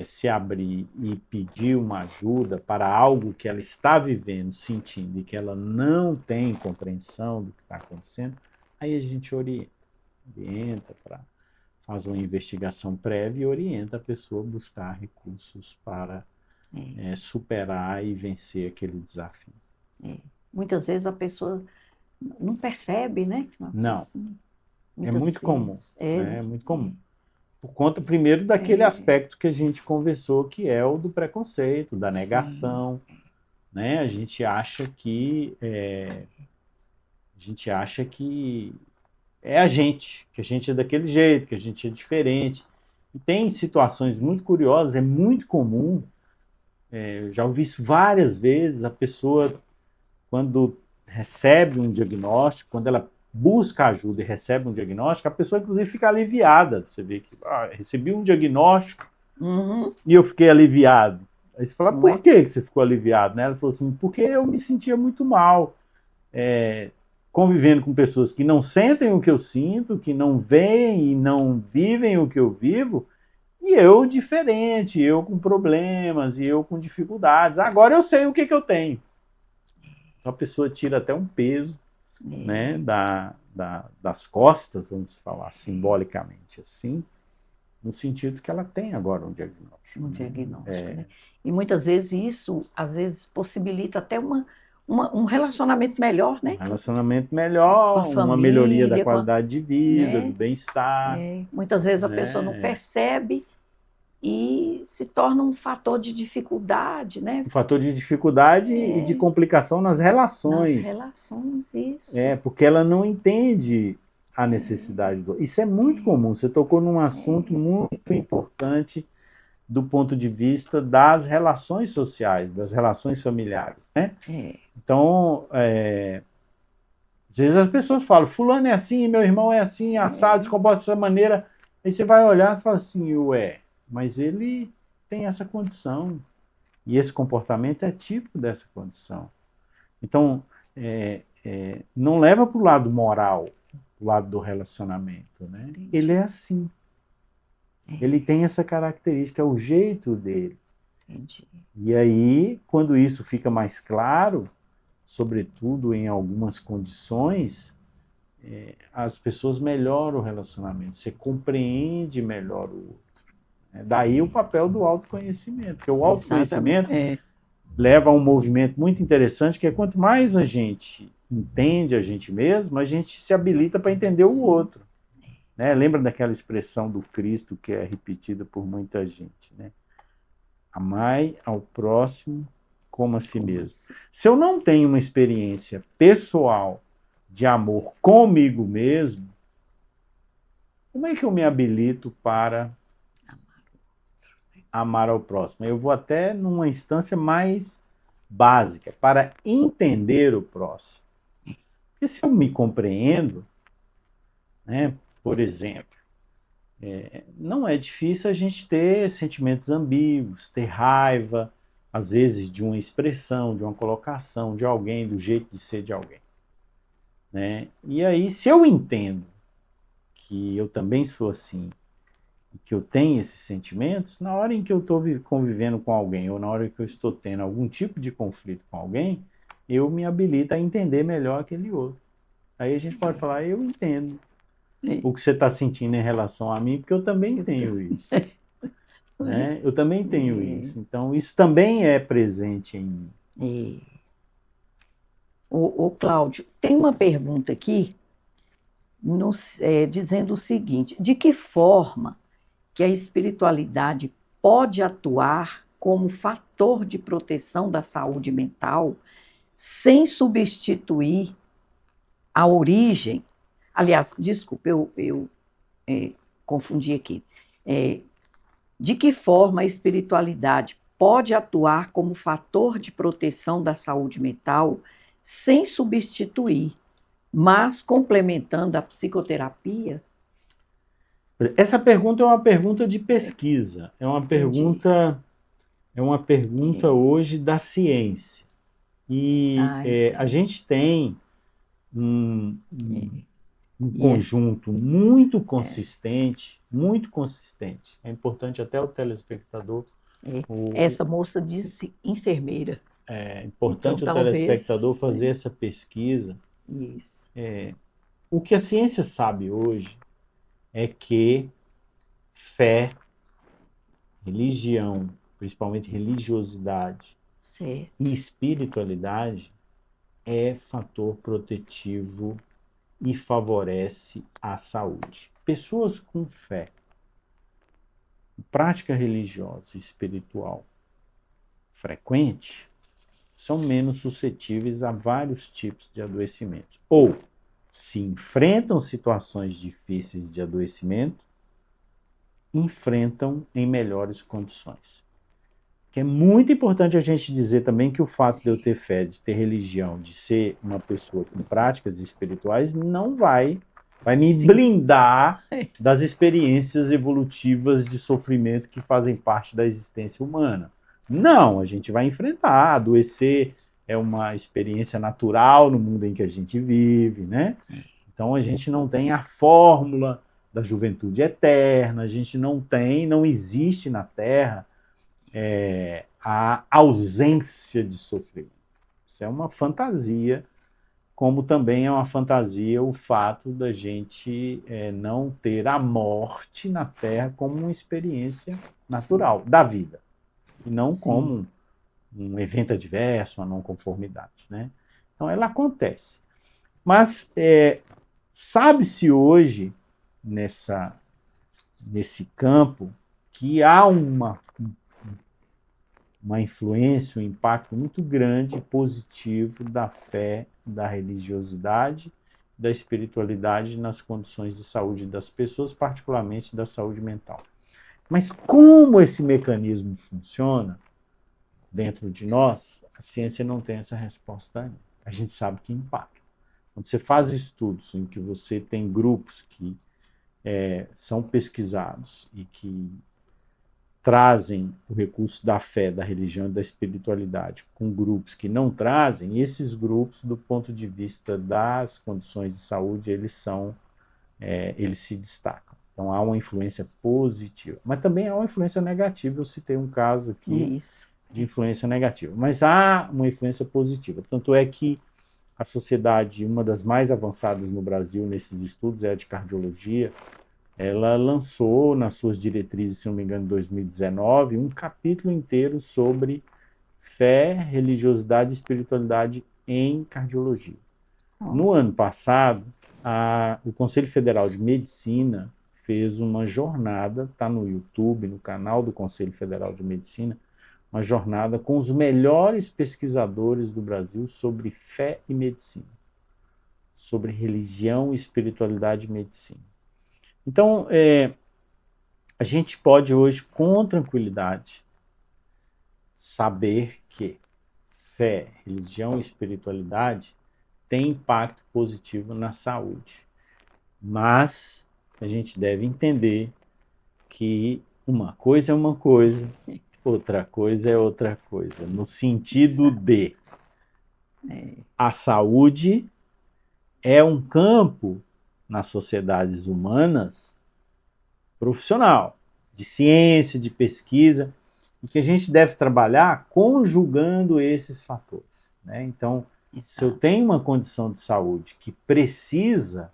se abrir e pedir uma ajuda para algo que ela está vivendo, sentindo, e que ela não tem compreensão do que está acontecendo, aí a gente orienta faz uma investigação prévia e orienta a pessoa a buscar recursos para superar e vencer aquele desafio. Muitas vezes a pessoa não percebe, né? Não, assim, é muito comum. É muito comum. Por conta, primeiro, daquele aspecto que a gente conversou, que é o do preconceito, da negação, né? A gente acha que é a gente, que a gente é daquele jeito, que a gente é diferente. E tem situações muito curiosas, é muito comum, eu já ouvi isso várias vezes, a pessoa, quando recebe um diagnóstico, quando ela busca ajuda e recebe um diagnóstico, a pessoa, inclusive, fica aliviada. Você vê que recebi um diagnóstico e eu fiquei aliviado. Aí você fala, por que você ficou aliviado? Ela falou assim, porque eu me sentia muito mal, convivendo com pessoas que não sentem o que eu sinto, que não veem e não vivem o que eu vivo, e eu diferente, eu com problemas, e eu com dificuldades. Agora eu sei o que eu tenho. Então a pessoa tira até um peso, né, das costas, vamos falar simbolicamente assim, no sentido que ela tem agora um diagnóstico. Né? E muitas vezes isso, às vezes, possibilita até um relacionamento melhor, né? Um relacionamento melhor, com a família, uma melhoria da qualidade de vida, do bem-estar. Muitas vezes a pessoa não percebe e se torna um fator de dificuldade, né? Um fator de dificuldade e de complicação nas relações. Nas relações, isso. Porque ela não entende a necessidade. Isso é muito comum. Você tocou num assunto muito importante do ponto de vista das relações sociais, das relações familiares, né? Então, às vezes as pessoas falam, fulano é assim, meu irmão é assim, assado, se comporta dessa maneira. Aí você vai olhar e fala assim, mas ele tem essa condição. E esse comportamento é típico dessa condição. Então, não leva para o lado moral, para o lado do relacionamento, né? Ele é assim. Ele tem essa característica, é o jeito dele. Entendi. E aí, quando isso fica mais claro, sobretudo em algumas condições, as pessoas melhoram o relacionamento, você compreende melhor o outro. Daí o papel do autoconhecimento, porque o autoconhecimento leva a um movimento muito interessante, que é quanto mais a gente entende a gente mesmo, a gente se habilita para entender o outro. Né? Lembra daquela expressão do Cristo que é repetida por muita gente, né? Amai ao próximo como a si mesmo. Se eu não tenho uma experiência pessoal de amor comigo mesmo, como é que eu me habilito para amar ao próximo? Eu vou até numa instância mais básica, para entender o próximo. Porque se eu me compreendo, né, por exemplo, não é difícil a gente ter sentimentos ambíguos, ter raiva, às vezes, de uma expressão, de uma colocação de alguém, do jeito de ser de alguém, né? E aí, se eu entendo que eu também sou assim, que eu tenho esses sentimentos, na hora em que eu estou convivendo com alguém, ou na hora que eu estou tendo algum tipo de conflito com alguém, eu me habilito a entender melhor aquele outro. Aí a gente pode falar, eu entendo É, o que você está sentindo em relação a mim, porque eu também eu tô- tenho isso, né? Eu também tenho é, isso. Então, isso também é presente em mim. é. Ô, Cláudio, tem uma pergunta aqui dizendo o seguinte: de que forma que a espiritualidade pode atuar como fator de proteção da saúde mental sem substituir a origem? Aliás, desculpe, eu confundi aqui. É, de que forma a espiritualidade pode atuar como fator de proteção da saúde mental sem substituir, mas complementando a psicoterapia? Essa pergunta é uma pergunta de pesquisa, Entendi. é uma pergunta É, hoje da ciência. E a entendi. gente tem um, um, É, um e é, conjunto muito consistente. É importante até o telespectador, é. o, Essa moça disse enfermeira, é então importante o talvez, telespectador fazer né? essa pesquisa. Isso. O que a ciência sabe hoje é que fé, religião, principalmente religiosidade Certo. e espiritualidade é fator protetivo e favorece a saúde. Pessoas com fé, prática religiosa e espiritual frequente são menos suscetíveis a vários tipos de adoecimentos. Ou, se enfrentam situações difíceis de adoecimento, enfrentam em melhores condições. Que é muito importante a gente dizer também que o fato de eu ter fé, de ter religião, de ser uma pessoa com práticas espirituais, não vai me Sim. blindar das experiências evolutivas de sofrimento que fazem parte da existência humana. Não, a gente vai enfrentar, adoecer é uma experiência natural no mundo em que a gente vive, né? Então a gente não tem a fórmula da juventude eterna, a gente não tem, não existe na Terra a ausência de sofrimento. Isso é uma fantasia, como também é uma fantasia o fato da gente não ter a morte na Terra como uma experiência Sim, natural da vida, e não sim, como um evento adverso, uma não conformidade, né? Então ela acontece. Mas sabe-se hoje nessa, nesse campo que há uma influência, um impacto muito grande e positivo da fé, da religiosidade, da espiritualidade nas condições de saúde das pessoas, particularmente da saúde mental. Mas como esse mecanismo funciona dentro de nós, a ciência não tem essa resposta ainda. A gente sabe que impacta. Quando você faz estudos em que você tem grupos que são pesquisados e que trazem o recurso da fé, da religião e da espiritualidade com grupos que não trazem, esses grupos, do ponto de vista das condições de saúde, eles se destacam. Então há uma influência positiva, mas também há uma influência negativa. Eu citei um caso é aqui isso. de influência negativa, mas há uma influência positiva. Tanto é que a sociedade, uma das mais avançadas no Brasil nesses estudos, é a de cardiologia. Ela lançou nas suas diretrizes, se não me engano, em 2019, um capítulo inteiro sobre fé, religiosidade e espiritualidade em cardiologia. Ó, No ano passado, o Conselho Federal de Medicina fez uma jornada, está no YouTube, no canal do Conselho Federal de Medicina, uma jornada com os melhores pesquisadores do Brasil sobre fé e medicina, sobre religião, espiritualidade e medicina. Então, a gente pode hoje, com tranquilidade, saber que fé, religião e espiritualidade têm impacto positivo na saúde. Mas a gente deve entender que uma coisa é uma coisa Outra coisa é outra coisa, no sentido de a saúde é um campo nas sociedades humanas profissional, de ciência, de pesquisa, e que a gente deve trabalhar conjugando esses fatores, né? Então, se eu Exato. tenho uma condição de saúde que precisa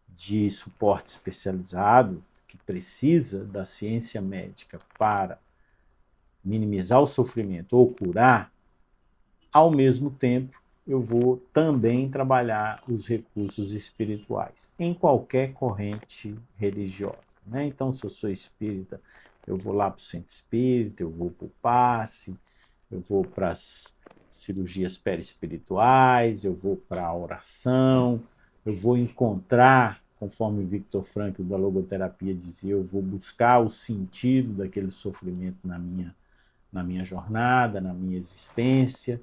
de suporte especializado, que precisa da ciência médica para minimizar o sofrimento ou curar, ao mesmo tempo eu vou também trabalhar os recursos espirituais em qualquer corrente religiosa, né? Então, se eu sou espírita, eu vou lá para o centro espírita, eu vou para o passe, eu vou para as cirurgias perispirituais, eu vou para a oração, eu vou encontrar, conforme Viktor Frankl da logoterapia dizia, eu vou buscar o sentido daquele sofrimento na minha jornada, na minha existência,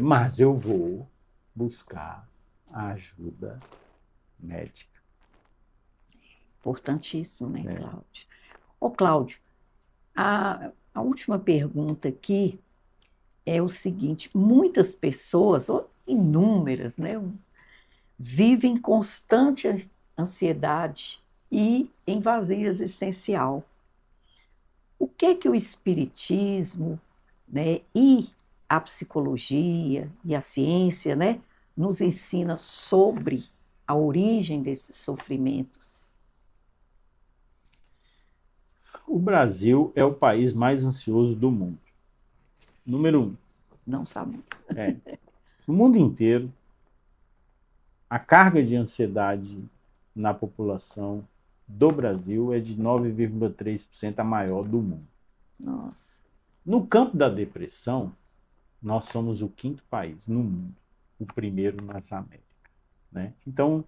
mas eu vou buscar a ajuda médica. Importantíssimo, né, Cláudio? Ô, Cláudio, a última pergunta aqui é o seguinte: muitas pessoas, ou inúmeras, né, vivem em constante ansiedade e em vazio existencial. O que o espiritismo, né, e a psicologia e a ciência, né, nos ensina sobre a origem desses sofrimentos? O Brasil é o país mais ansioso do mundo. Número 1. Não sabemos. No mundo inteiro, a carga de ansiedade na população do Brasil é de 9,3% a maior do mundo. Nossa. No campo da depressão, nós somos o 5º país no mundo, o primeiro nas Américas, né? Então,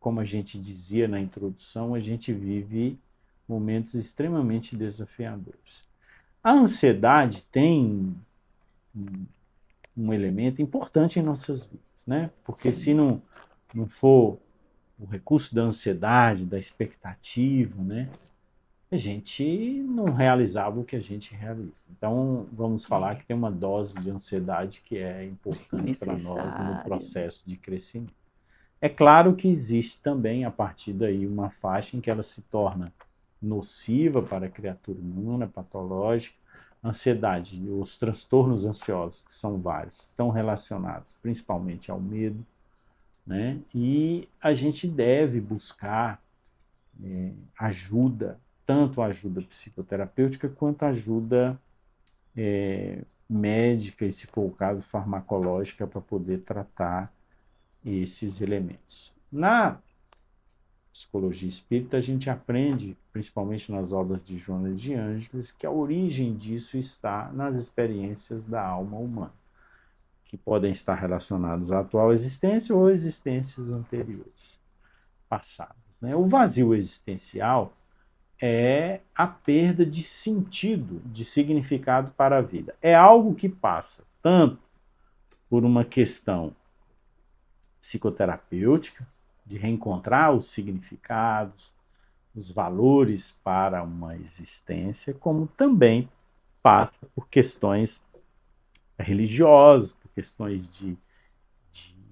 como a gente dizia na introdução, a gente vive momentos extremamente desafiadores. A ansiedade tem um elemento importante em nossas vidas, né? Porque Sim. se não for o recurso da ansiedade, da expectativa, né, a gente não realizava o que a gente realiza. Então, vamos falar que tem uma dose de ansiedade que é importante para nós no Necessário. processo de crescimento. É claro que existe também, a partir daí, uma faixa em que ela se torna nociva para a criatura humana, patológica. A ansiedade, os transtornos ansiosos, que são vários, estão relacionados principalmente ao medo, né? E a gente deve buscar ajuda, tanto ajuda psicoterapêutica quanto ajuda médica e, se for o caso, farmacológica, para poder tratar esses elementos. Na psicologia espírita, a gente aprende, principalmente nas obras de Joana de Ângeles, que a origem disso está nas experiências da alma humana, que podem estar relacionadas à atual existência ou existências anteriores, passadas, né? O vazio existencial é a perda de sentido, de significado para a vida. É algo que passa tanto por uma questão psicoterapêutica, de reencontrar os significados, os valores para uma existência, como também passa por questões religiosas, por questões de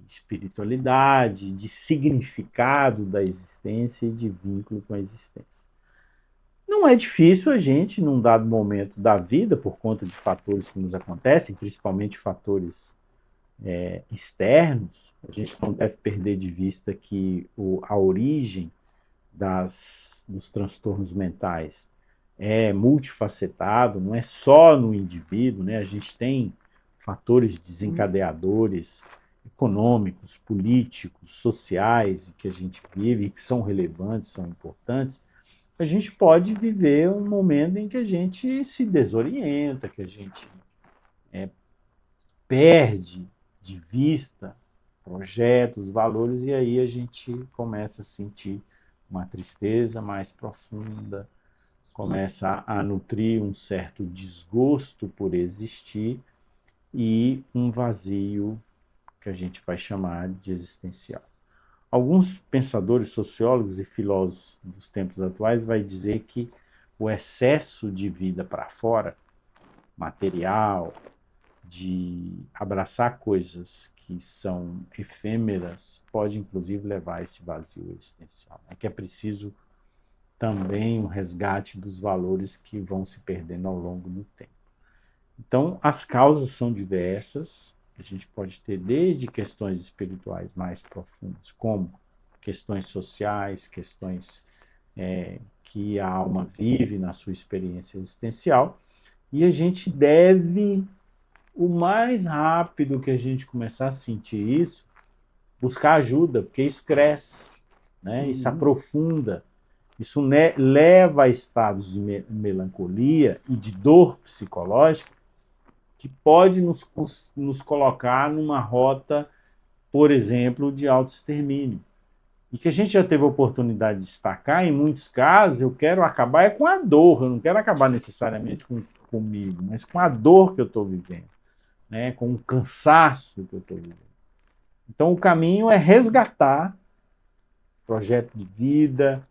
espiritualidade, de significado da existência e de vínculo com a existência. Não é difícil a gente, num dado momento da vida, por conta de fatores que nos acontecem, principalmente fatores externos, a gente não deve perder de vista que a origem dos transtornos mentais é multifacetado, não é só no indivíduo, né? A gente tem fatores desencadeadores econômicos, políticos, sociais que a gente vive, que são relevantes, são importantes. A gente pode viver um momento em que a gente se desorienta, que a gente perde de vista projetos, valores, e aí a gente começa a sentir uma tristeza mais profunda, começa a nutrir um certo desgosto por existir e um vazio que a gente vai chamar de existencial. Alguns pensadores, sociólogos e filósofos dos tempos atuais vai dizer que o excesso de vida para fora, material, de abraçar coisas que são efêmeras, pode inclusive levar a esse vazio existencial. É que é preciso também um resgate dos valores que vão se perdendo ao longo do tempo. Então, as causas são diversas. A gente pode ter desde questões espirituais mais profundas, como questões sociais, questões que a alma vive na sua experiência existencial, e a gente deve, o mais rápido que a gente começar a sentir isso, buscar ajuda, porque isso cresce, né? Isso aprofunda, isso leva a estados de melancolia e de dor psicológica que pode nos colocar numa rota, por exemplo, de autoextermínio. E que a gente já teve a oportunidade de destacar, em muitos casos, eu quero acabar com a dor, eu não quero acabar necessariamente comigo, mas com a dor que eu estou vivendo, né? Com o cansaço que eu estou vivendo. Então, o caminho é resgatar projeto de vida,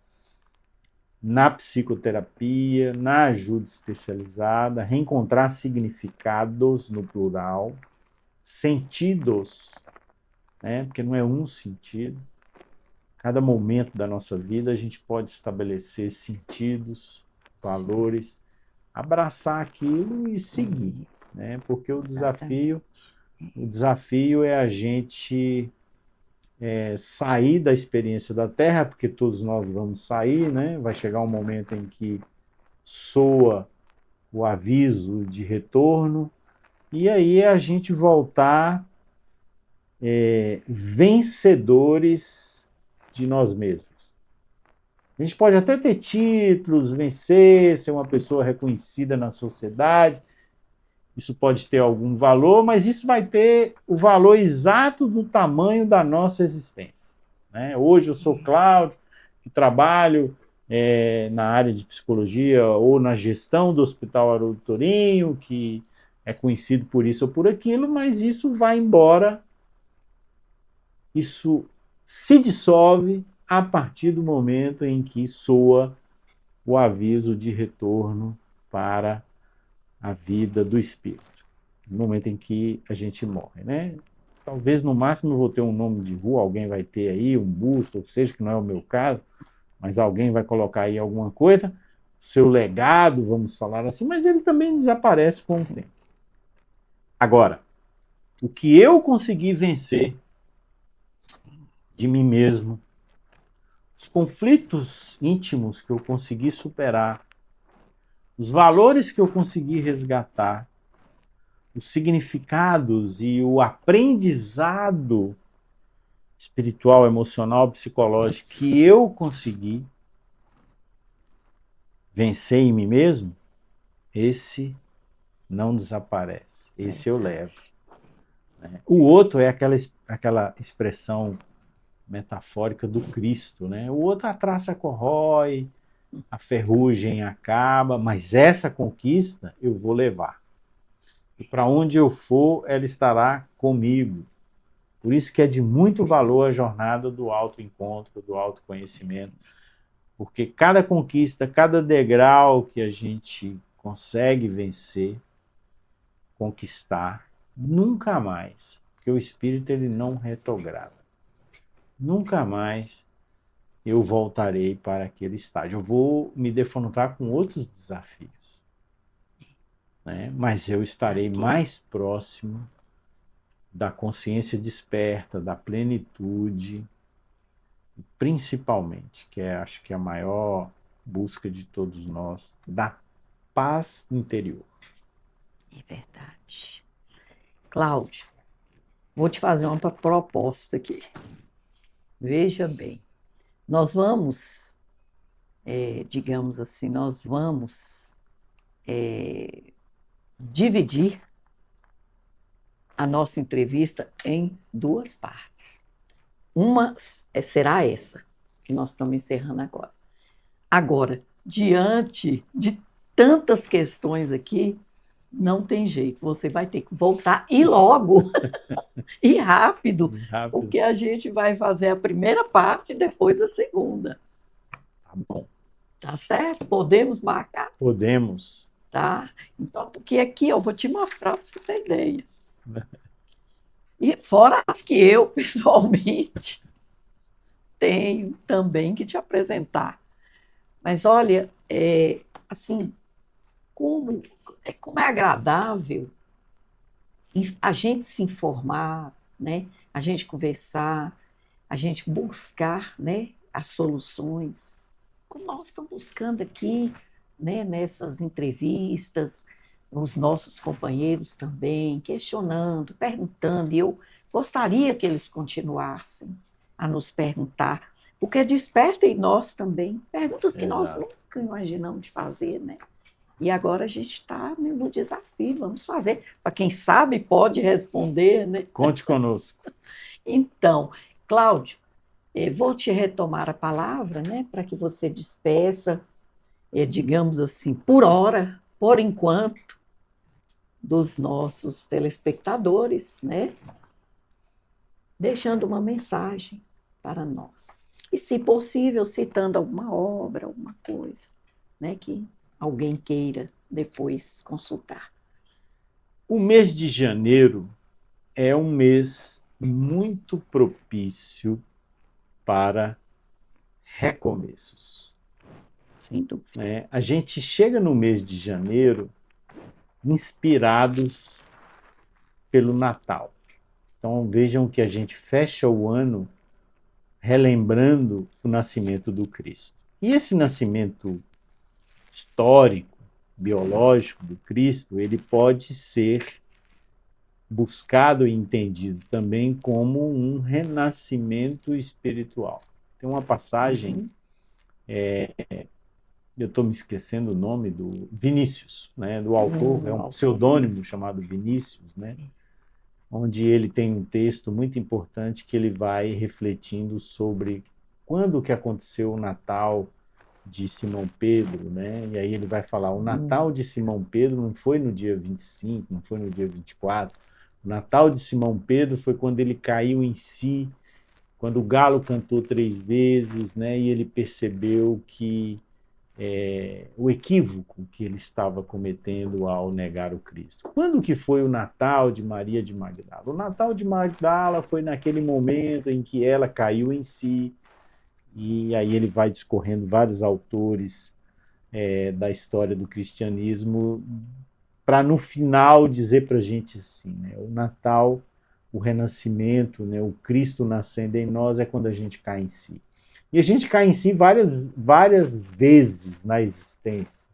na psicoterapia, na ajuda especializada, reencontrar significados no plural, sentidos, né? Porque não é um sentido. Cada momento da nossa vida a gente pode estabelecer sentidos, valores, abraçar aquilo e seguir, né? Porque o desafio é a gente sair da experiência da Terra, porque todos nós vamos sair, né? Vai chegar um momento em que soa o aviso de retorno, e aí a gente voltar vencedores de nós mesmos. A gente pode até ter títulos, vencer, ser uma pessoa reconhecida na sociedade, isso pode ter algum valor, mas isso vai ter o valor exato do tamanho da nossa existência, né? Hoje eu sou Cláudio, que trabalho na área de psicologia ou na gestão do Hospital Haroldo Torinho, que é conhecido por isso ou por aquilo, mas isso vai embora, isso se dissolve a partir do momento em que soa o aviso de retorno para a vida do espírito, no momento em que a gente morre, né? Talvez no máximo eu vou ter um nome de rua, alguém vai ter aí um busto, ou seja, que não é o meu caso, mas alguém vai colocar aí alguma coisa, seu legado, vamos falar assim, mas ele também desaparece com o tempo. Agora, o que eu consegui vencer de mim mesmo, os conflitos íntimos que eu consegui superar, os valores que eu consegui resgatar, os significados e o aprendizado espiritual, emocional, psicológico que eu consegui vencer em mim mesmo, esse não desaparece, esse eu levo. O outro é aquela expressão metafórica do Cristo, né? O outro a traça corrói, a ferrugem acaba, mas essa conquista eu vou levar. E para onde eu for, ela estará comigo. Por isso que é de muito valor a jornada do autoencontro, do autoconhecimento, porque cada conquista, cada degrau que a gente consegue vencer, conquistar, nunca mais, porque o espírito ele não retrograda. Nunca mais eu voltarei para aquele estágio. Eu vou me defrontar com outros desafios, né? Mas eu estarei mais próximo da consciência desperta, da plenitude, principalmente, que acho que é a maior busca de todos nós, da paz interior. É verdade. Cláudio, vou te fazer uma proposta aqui. Veja bem, nós vamos, digamos assim, nós vamos dividir a nossa entrevista em duas partes. Uma será essa, que nós estamos encerrando agora. Agora, diante de tantas questões aqui, não tem jeito, você vai ter que voltar e logo, e rápido, porque a gente vai fazer a primeira parte e depois a segunda. Tá bom. Tá certo? Podemos marcar, Podemos. tá? Então, porque aqui eu vou te mostrar para você ter ideia. E fora as que eu, pessoalmente, tenho também que te apresentar. Mas olha, assim, como, como é agradável a gente se informar, né? A gente conversar, a gente buscar, né, as soluções, como nós estamos buscando aqui, né, nessas entrevistas, os nossos companheiros também, questionando, perguntando, e eu gostaria que eles continuassem a nos perguntar, porque desperta em nós também perguntas que nós Exato. nunca imaginamos de fazer, né? E agora a gente está no desafio, vamos fazer. Para quem sabe, pode responder, né? Conte conosco. Então, Cláudio, vou te retomar a palavra, né, para que você despeça, digamos assim, por hora, por enquanto, dos nossos telespectadores, né, deixando uma mensagem para nós. E, se possível, citando alguma obra, alguma coisa, né, que alguém queira depois consultar. O mês de janeiro é um mês muito propício para recomeços. Sem dúvida. Né? A gente chega no mês de janeiro inspirados pelo Natal. Então vejam que a gente fecha o ano relembrando o nascimento do Cristo. E esse nascimento histórico, biológico do Cristo, ele pode ser buscado e entendido também como um renascimento espiritual. Tem uma passagem, eu estou me esquecendo o nome do Vinícius, né, do autor, é um pseudônimo chamado Vinícius, né, onde ele tem um texto muito importante que ele vai refletindo sobre quando que aconteceu o Natal de Simão Pedro, né? E aí ele vai falar, o Natal de Simão Pedro não foi no dia 25, não foi no dia 24. O Natal de Simão Pedro foi quando ele caiu em si, quando o galo cantou 3 vezes, né? E ele percebeu que o equívoco que ele estava cometendo ao negar o Cristo. Quando que foi o Natal de Maria de Magdala? O Natal de Magdala foi naquele momento em que ela caiu em si, e aí ele vai discorrendo vários autores da história do cristianismo para no final dizer para a gente assim, né, o Natal, o renascimento, né, o Cristo nascendo em nós é quando a gente cai em si. E a gente cai em si várias vezes na existência.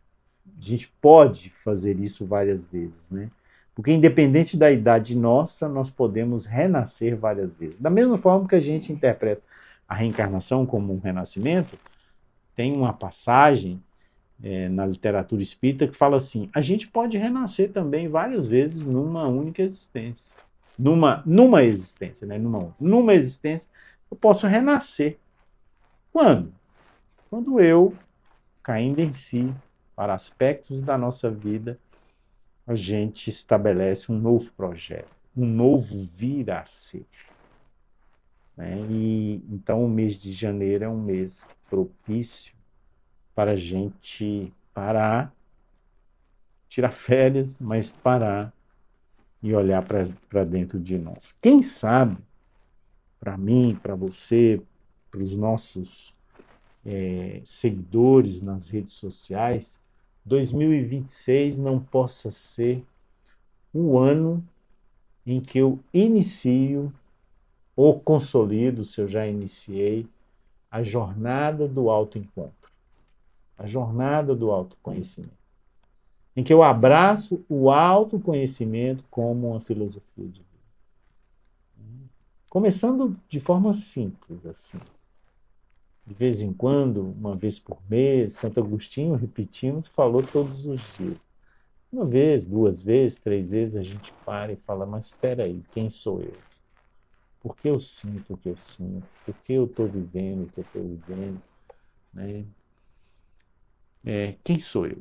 A gente pode fazer isso várias vezes, né? Porque independente da idade nossa, nós podemos renascer várias vezes. Da mesma forma que a gente interpreta a reencarnação como um renascimento, tem uma passagem na literatura espírita que fala assim, a gente pode renascer também várias vezes numa única existência. Numa existência, né? Numa existência, eu posso renascer. Quando? Quando eu, caindo em si, para aspectos da nossa vida, a gente estabelece um novo projeto, um novo vir a ser. Né? E, então, o mês de janeiro é um mês propício para a gente parar, tirar férias, mas parar e olhar para dentro de nós. Quem sabe, para mim, para você, para os nossos seguidores nas redes sociais, 2026 não possa ser o ano em que eu inicio ou consolido, se eu já iniciei, a jornada do autoencontro, a jornada do autoconhecimento, em que eu abraço o autoconhecimento como uma filosofia de vida. Começando de forma simples, assim. De vez em quando, uma vez por mês, Santo Agostinho, repetimos, falou todos os dias. Uma vez, 2 vezes, 3 vezes, a gente para e fala, mas espera aí, quem sou eu? Por que eu sinto o que eu sinto? Por que eu estou vivendo o que eu estou vivendo? Né? Quem sou eu?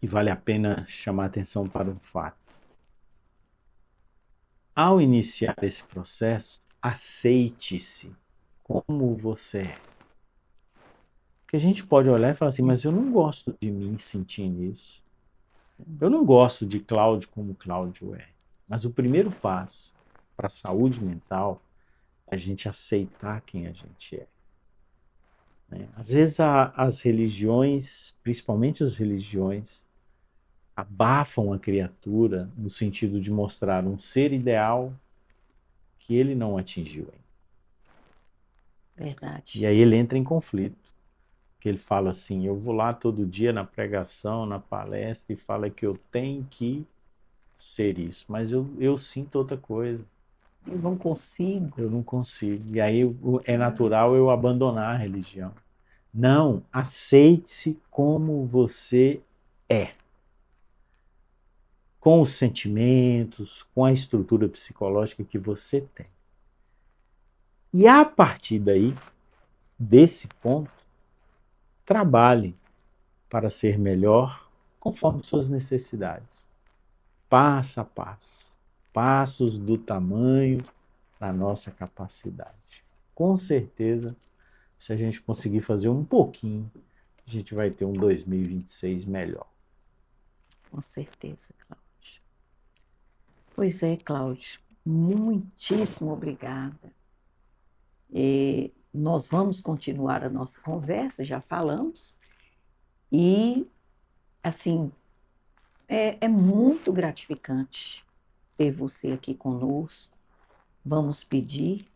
E vale a pena chamar atenção para um fato. Ao iniciar esse processo, aceite-se como você é. Porque a gente pode olhar e falar assim, mas eu não gosto de mim sentindo isso. Eu não gosto de Cláudio como Cláudio é. Mas o primeiro passo para a saúde mental é a gente aceitar quem a gente é. Né? Às vezes as religiões, principalmente as religiões, abafam a criatura no sentido de mostrar um ser ideal que ele não atingiu ainda. Verdade. E aí ele entra em conflito. Que ele fala assim, eu vou lá todo dia na pregação, na palestra, e fala que eu tenho que ser isso, mas eu sinto outra coisa. Eu não consigo. Eu não consigo. E aí é natural eu abandonar a religião. Não, aceite-se como você é. Com os sentimentos, com a estrutura psicológica que você tem. E a partir daí, desse ponto, trabalhe para ser melhor conforme suas necessidades. Passo a passo. Passos do tamanho da nossa capacidade. Com certeza, se a gente conseguir fazer um pouquinho, a gente vai ter um 2026 melhor. Com certeza, Cláudio. Pois é, Cláudio, muitíssimo obrigada. Nós vamos continuar a nossa conversa, já falamos, e, assim, é muito gratificante ter você aqui conosco. Vamos pedir,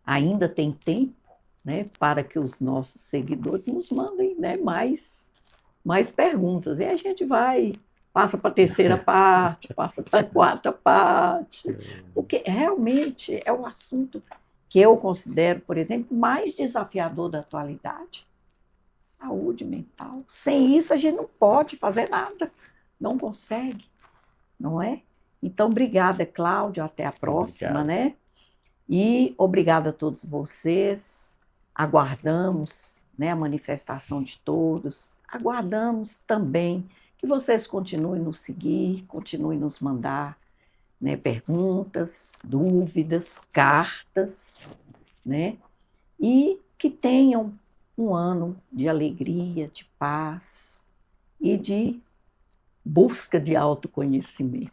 ainda tem tempo, né, para que os nossos seguidores nos mandem, né, mais perguntas. E a gente passa para a terceira parte, passa para a quarta parte, porque realmente é o assunto que eu considero, por exemplo, mais desafiador da atualidade. Saúde mental. Sem isso, a gente não pode fazer nada, não consegue, não é? Então, obrigada, Cláudio, até a próxima, Obrigado. né? E obrigada a todos vocês. Aguardamos, né, a manifestação de todos. Aguardamos também que vocês continuem nos seguir, continuem nos mandar, né, perguntas, dúvidas, cartas, né? E que tenham um ano de alegria, de paz e de busca de autoconhecimento.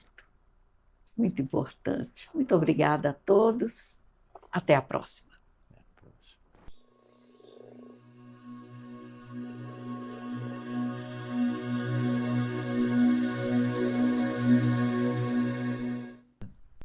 Muito importante. Muito obrigada a todos. Até a próxima.